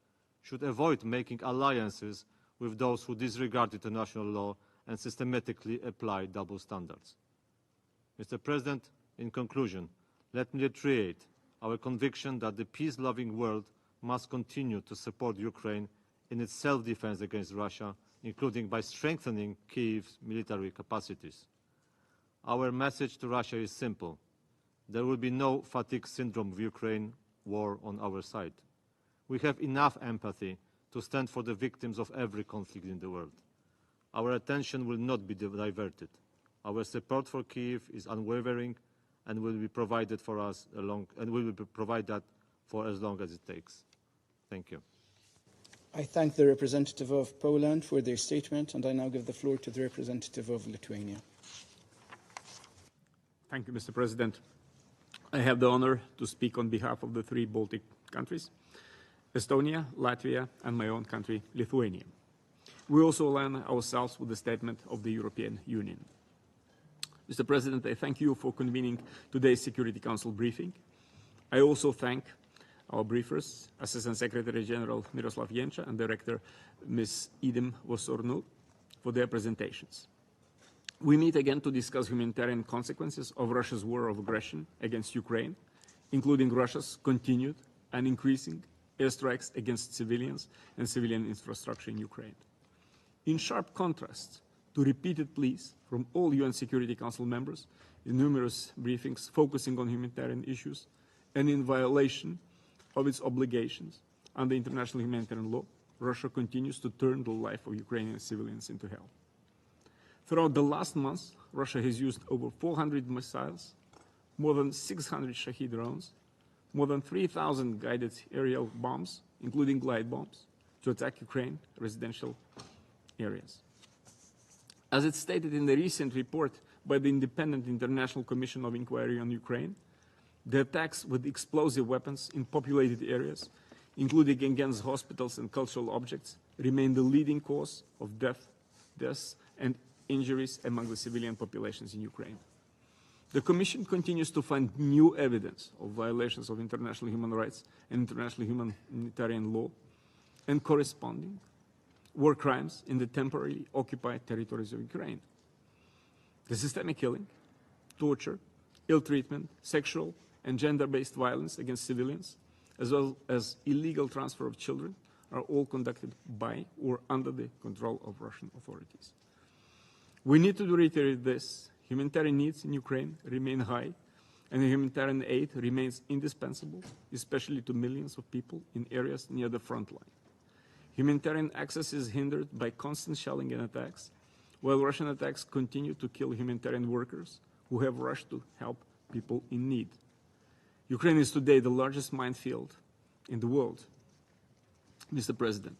[SPEAKER 19] should avoid making alliances with those who disregard international law and systematically apply double standards. Mr. President, in conclusion, let me reiterate our conviction that the peace-loving world must continue to support Ukraine in its self-defense against Russia, including by strengthening Kyiv's military capacities. Our message to Russia is simple: there will be no fatigue syndrome of Ukraine war on our side. We have enough empathy to stand for the victims of every conflict in the world. Our attention will not be diverted. Our support for Kyiv is unwavering and will be provided for us provide that for as long as it takes. Thank you.
[SPEAKER 9] I thank the representative of Poland for their statement, and I now give the floor to the representative of Lithuania.
[SPEAKER 20] Thank you, Mr. President. I have the honor to speak on behalf of the three Baltic countries, Estonia, Latvia, and my own country, Lithuania. We also align ourselves with the statement of the European Union. Mr. President, I thank you for convening today's Security Council briefing. I also thank our briefers, Assistant Secretary General Miroslav Jenča and Director Ms. Idem Vosornu, for their presentations. We meet again to discuss humanitarian consequences of Russia's war of aggression against Ukraine, including Russia's continued and increasing airstrikes against civilians and civilian infrastructure in Ukraine. In sharp contrast to repeated pleas from all UN Security Council members in numerous briefings focusing on humanitarian issues and in violation of its obligations under international humanitarian law, Russia continues to turn the life of Ukrainian civilians into hell. Throughout the last months, Russia has used over 400 missiles, more than 600 Shahed drones, more than 3,000 guided aerial bombs, including glide bombs, to attack Ukraine residential areas. As it's stated in the recent report by the Independent International Commission of Inquiry on Ukraine, the attacks with explosive weapons in populated areas, including against hospitals and cultural objects, remain the leading cause of deaths and injuries among the civilian populations in Ukraine. The Commission continues to find new evidence of violations of international human rights and international humanitarian law and corresponding war crimes in the temporarily occupied territories of Ukraine. The systemic killing, torture, ill treatment, sexual and gender-based violence against civilians, as well as illegal transfer of children, are all conducted by or under the control of Russian authorities. We need to reiterate this. Humanitarian needs in Ukraine remain high, and humanitarian aid remains indispensable, especially to millions of people in areas near the front line. Humanitarian access is hindered by constant shelling and attacks, while Russian attacks continue to kill humanitarian workers who have rushed to help people in need. Ukraine is today the largest minefield in the world, Mr. President.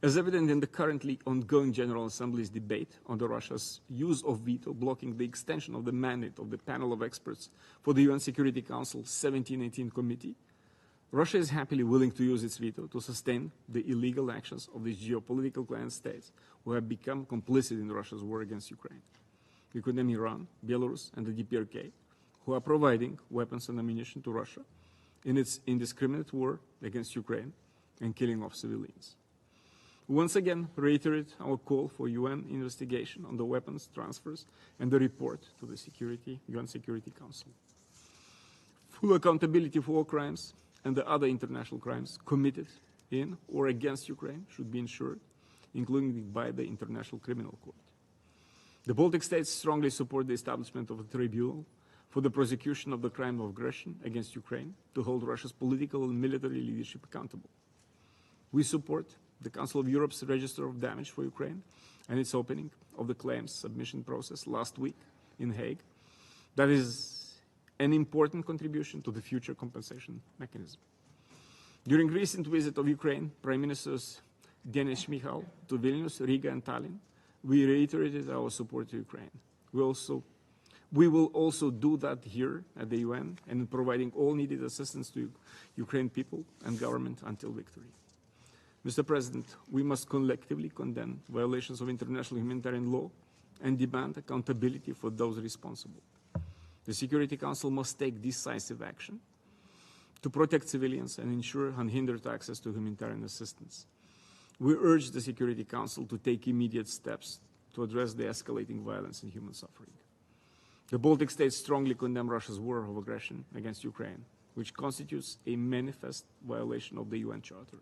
[SPEAKER 20] As evident in the currently ongoing General Assembly's debate on Russia's use of veto blocking the extension of the mandate of the panel of experts for the UN Security Council 1718 Committee, Russia is happily willing to use its veto to sustain the illegal actions of these geopolitical client states who have become complicit in Russia's war against Ukraine. We condemn Iran, Belarus, and the DPRK, who are providing weapons and ammunition to Russia in its indiscriminate war against Ukraine and killing of civilians. We once again reiterate our call for UN investigation on the weapons transfers and the report to the UN Security Council. Full accountability for war crimes and the other international crimes committed in or against Ukraine should be ensured, including by the International Criminal Court. The Baltic states strongly support the establishment of a tribunal for the prosecution of the crime of aggression against Ukraine to hold Russia's political and military leadership accountable. We support the Council of Europe's Register of Damage for Ukraine and its opening of the claims submission process last week in Hague. That is an important contribution to the future compensation mechanism. During recent visit of Ukraine, Prime Ministers Denis Shmyhal to Vilnius, Riga and Tallinn, we reiterated our support to Ukraine. We will also do that here at the UN and in providing all needed assistance to Ukrainian people and government until victory. Mr. President, we must collectively condemn violations of international humanitarian law and demand accountability for those responsible. The Security Council must take decisive action to protect civilians and ensure unhindered access to humanitarian assistance. We urge the Security Council to take immediate steps to address the escalating violence and human suffering. The Baltic states strongly condemn Russia's war of aggression against Ukraine, which constitutes a manifest violation of the UN Charter.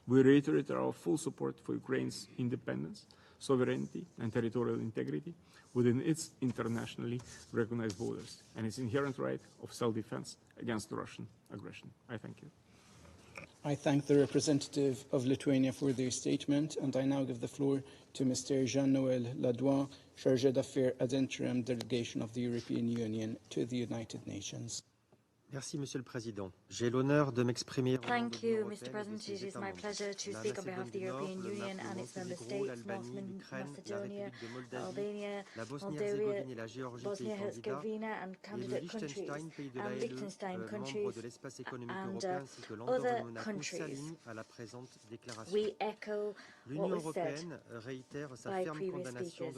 [SPEAKER 20] We reiterate our full support for Ukraine's independence, sovereignty, and territorial integrity within its internationally recognized borders and its inherent right of self-defense against Russian aggression. I thank you.
[SPEAKER 9] I thank the representative of Lithuania for their statement, and I now give the floor to Mr. Jean-Noël Ladoin, Chargé d'Affaires ad interim delegation of the European Union to the United Nations.
[SPEAKER 21] Merci, Monsieur le Président. J'ai l'honneur de m'exprimer.
[SPEAKER 4] Thank you, Mr. President. It is my pleasure to speak on behalf of the European Union and its member states, North Macedonia, Albania, Moldavia, Bosnia-Herzegovina and candidate countries, and Liechtenstein countries, and other countries. We echo what was said by previous speakers.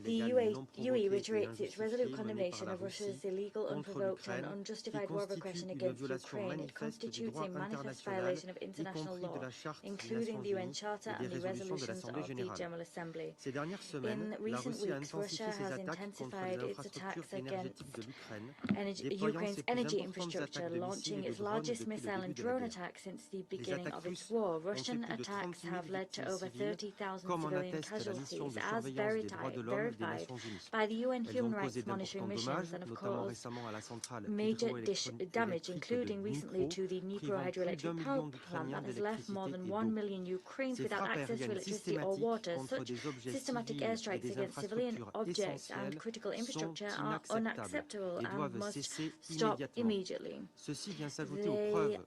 [SPEAKER 4] The UE reiterates its resolute condemnation of Russia's illegal, unprovoked and unjustified war of aggression against Ukraine. It constitutes a manifest violation of international law, including the UN Charter and the resolutions of the General Assembly. In recent weeks, Russia has intensified its attacks against Ukraine's energy infrastructure, launching its largest missile and drone attack since the beginning of its war. Russian attacks have led to over 30,000 civilian casualties, as verified by the UN Human Rights Monitoring Missions, and of course, major damage, including recently to the Dnipro hydroelectric power plant that has left more than 1 million Ukrainians without access to electricity or water. Such systematic airstrikes against civilian objects and critical infrastructure are unacceptable and must stop immediately. They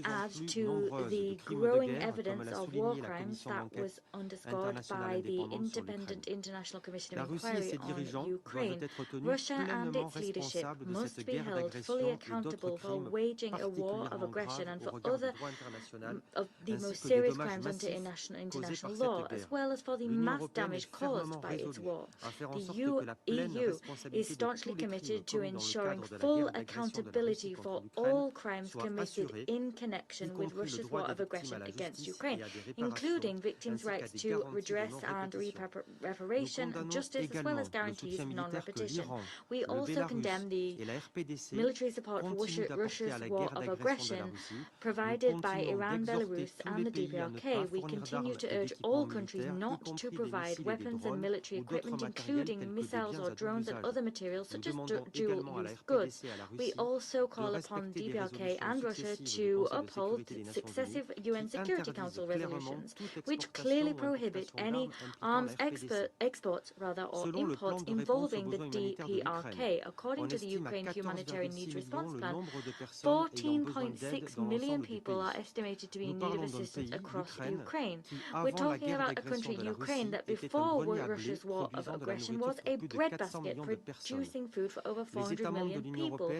[SPEAKER 4] add to the growing evidence of war crimes that was underscored by the Independent International Commission of Inquiry on Ukraine. Russia and its leadership must be held fully accountable for waging a war of aggression and for other of the most serious crimes under international law, as well as for the mass damage caused by its war. The EU is staunchly committed to ensuring full accountability for all crimes committed in connection with Russia's war of aggression against Ukraine, including victims' rights to redress and reparation and justice, as well as guarantees of non-repetition. We also condemn the military support for Russia's war of aggression provided by Iran, Belarus and the DPRK. We continue to urge all countries not to provide weapons and military equipment, including missiles or drones and other materials such as dual-use goods. We also call upon DPRK and Russia to uphold successive UN Security Council resolutions, which clearly prohibit any arms exports or imports involving the DPRK. According to the Ukraine Humanitarian Needs Response Plan, 14.6 million people are estimated to be in need of assistance across Ukraine. We're talking about a country, Ukraine, that before Russia's war of aggression was a breadbasket producing food for over 400 million people.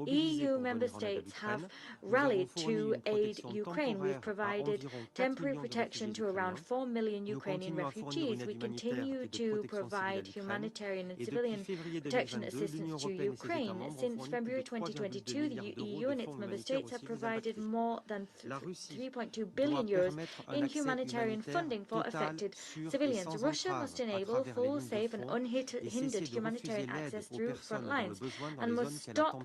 [SPEAKER 4] EU member states have rallied to aid Ukraine. We've provided temporary protection to around 4 million Ukrainian refugees. We continue to provide humanitarian and civilian protection assistance to Ukraine. Since February 2022, the EU and its member states have provided more than 3.2 billion euros in humanitarian funding for affected civilians. Russia must enable full, safe and unhindered humanitarian access through front lines and must stop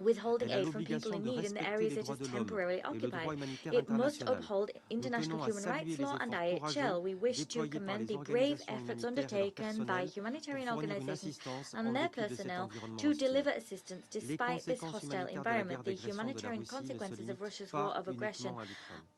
[SPEAKER 4] withholding aid from people in need in the areas it has temporarily occupied. It must uphold international human rights law and IHL. We wish to commend the brave efforts undertaken by humanitarian organizations and their personnel to deliver assistance despite this hostile environment. The humanitarian consequences of Russia's war of aggression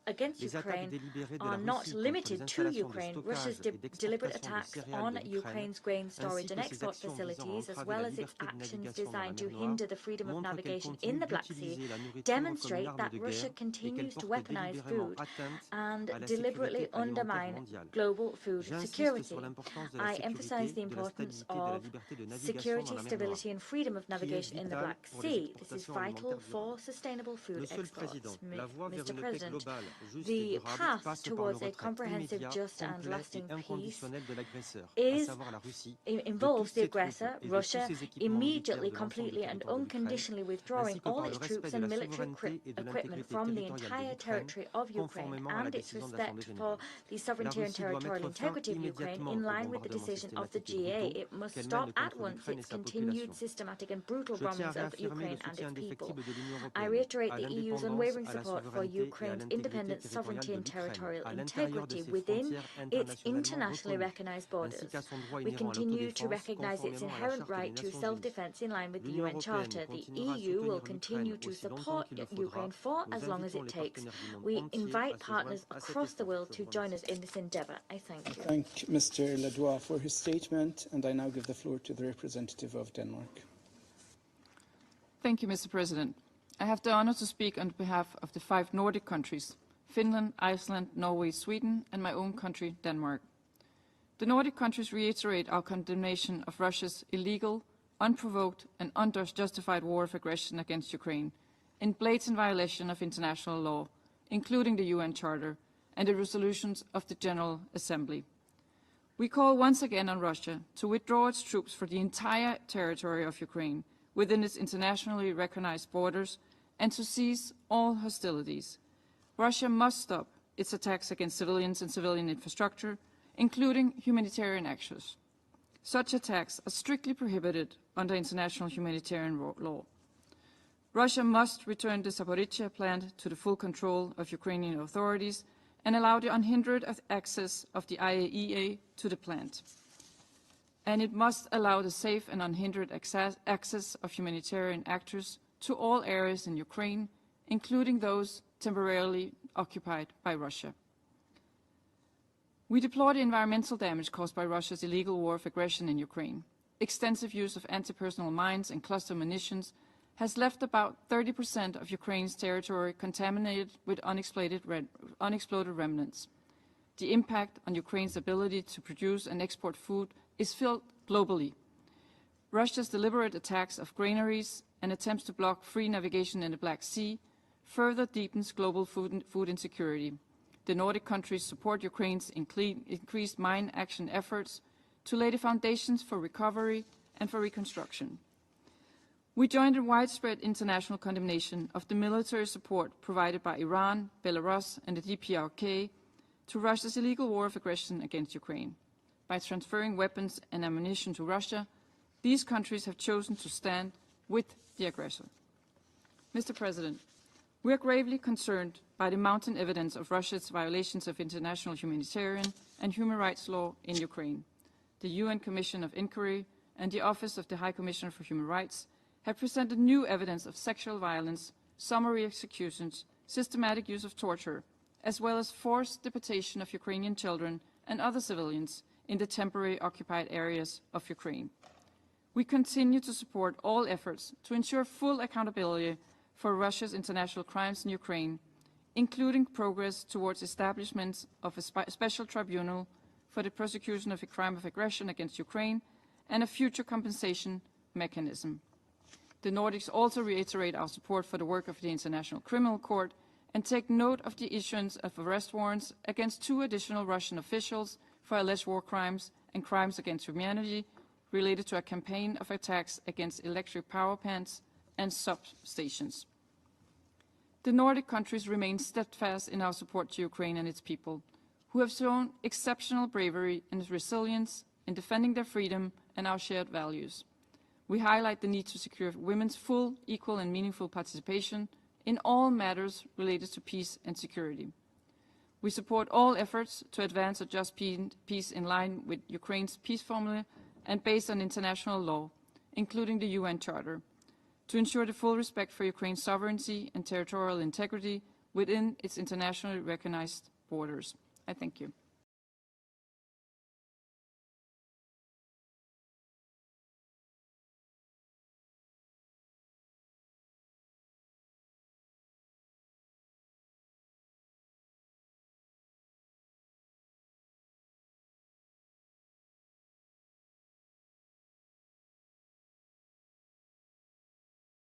[SPEAKER 4] against Ukraine are not limited to Ukraine. Russia's deliberate attacks on Ukraine's grain storage and export facilities, as well as its actions designed to hinder the freedom of navigation in the Black Sea, demonstrate that Russia continues to weaponize food and deliberately undermine global food security. I emphasize the importance of security, stability and freedom of navigation in the Black Sea. This is vital for sustainable food exports. Mr. President, the path towards a comprehensive, just and lasting peace involves the aggressor, Russia, immediately, completely and unconditionally withdrawing all its troops and military equipment from the entire territory of Ukraine and its respect for the sovereignty and territorial integrity of Ukraine in line with the decision of the GA. It must stop at once its continued systematic and brutal bombings of Ukraine and its people. I reiterate the EU's unwavering support for Ukraine's independence, sovereignty and territorial integrity within its internationally recognized borders. We continue to recognize its inherent right to self-defense in line with the UN Charter. The EU will continue to support Ukraine for as long as it takes. We invite partners across the world to join us in this endeavor. I thank you.
[SPEAKER 9] Thank Mr. Ladois for his statement, and I now give the floor to the representative of Denmark.
[SPEAKER 3] Thank you, Mr. President. I have the honor to speak on behalf of the 5 Nordic countries, Finland, Iceland, Norway, Sweden, and my own country, Denmark. The Nordic countries reiterate our condemnation of Russia's illegal, unprovoked, and unjustified war of aggression against Ukraine, in blatant violation of international law, including the UN Charter and the resolutions of the General Assembly. We call once again on Russia to withdraw its troops from the entire territory of Ukraine, within its internationally recognized borders and to cease all hostilities. Russia must stop its attacks against civilians and civilian infrastructure, including humanitarian actions. Such attacks are strictly prohibited under international humanitarian law. Russia must return the Zaporizhzhia plant to the full control of Ukrainian authorities and allow the unhindered access of the IAEA to the plant. And it must allow the safe and unhindered access of humanitarian actors to all areas in Ukraine, including those temporarily occupied by Russia. We deplore the environmental damage caused by Russia's illegal war of aggression in Ukraine. Extensive use of anti-personnel mines and cluster munitions has left about 30% of Ukraine's territory contaminated with unexploded remnants. The impact on Ukraine's ability to produce and export food is felt globally. Russia's deliberate attacks of granaries and attempts to block free navigation in the Black Sea further deepens global food insecurity. The Nordic countries support Ukraine's increased mine action efforts to lay the foundations for recovery and for reconstruction. We joined in widespread international condemnation of the military support provided by Iran, Belarus, and the DPRK to Russia's illegal war of aggression against Ukraine. By transferring weapons and ammunition to Russia, these countries have chosen to stand with the aggressor. Mr. President, we are gravely concerned by the mounting evidence of Russia's violations of international humanitarian and human rights law in Ukraine. The UN Commission of Inquiry and the Office of the High Commissioner for Human Rights have presented new evidence of sexual violence, summary executions, systematic use of torture, as well as forced deportation of Ukrainian children and other civilians in the temporary occupied areas of Ukraine. We continue to support all efforts to ensure full accountability for Russia's international crimes in Ukraine, including progress towards establishment of a special tribunal for the prosecution of a crime of aggression against Ukraine and a future compensation mechanism. The Nordics also reiterate our support for the work of the International Criminal Court and take note of the issuance of arrest warrants against 2 additional Russian officials for alleged war crimes and crimes against humanity related to a campaign of attacks against electric power plants and substations. The Nordic countries remain steadfast in our support to Ukraine and its people, who have shown exceptional bravery and resilience in defending their freedom and our shared values. We highlight the need to secure women's full, equal, and meaningful participation in all matters related to peace and security. We support all efforts to advance a just peace in line with Ukraine's peace formula and based on international law, including the UN Charter, to ensure the full respect for Ukraine's sovereignty and territorial integrity within its internationally recognized borders. I thank you.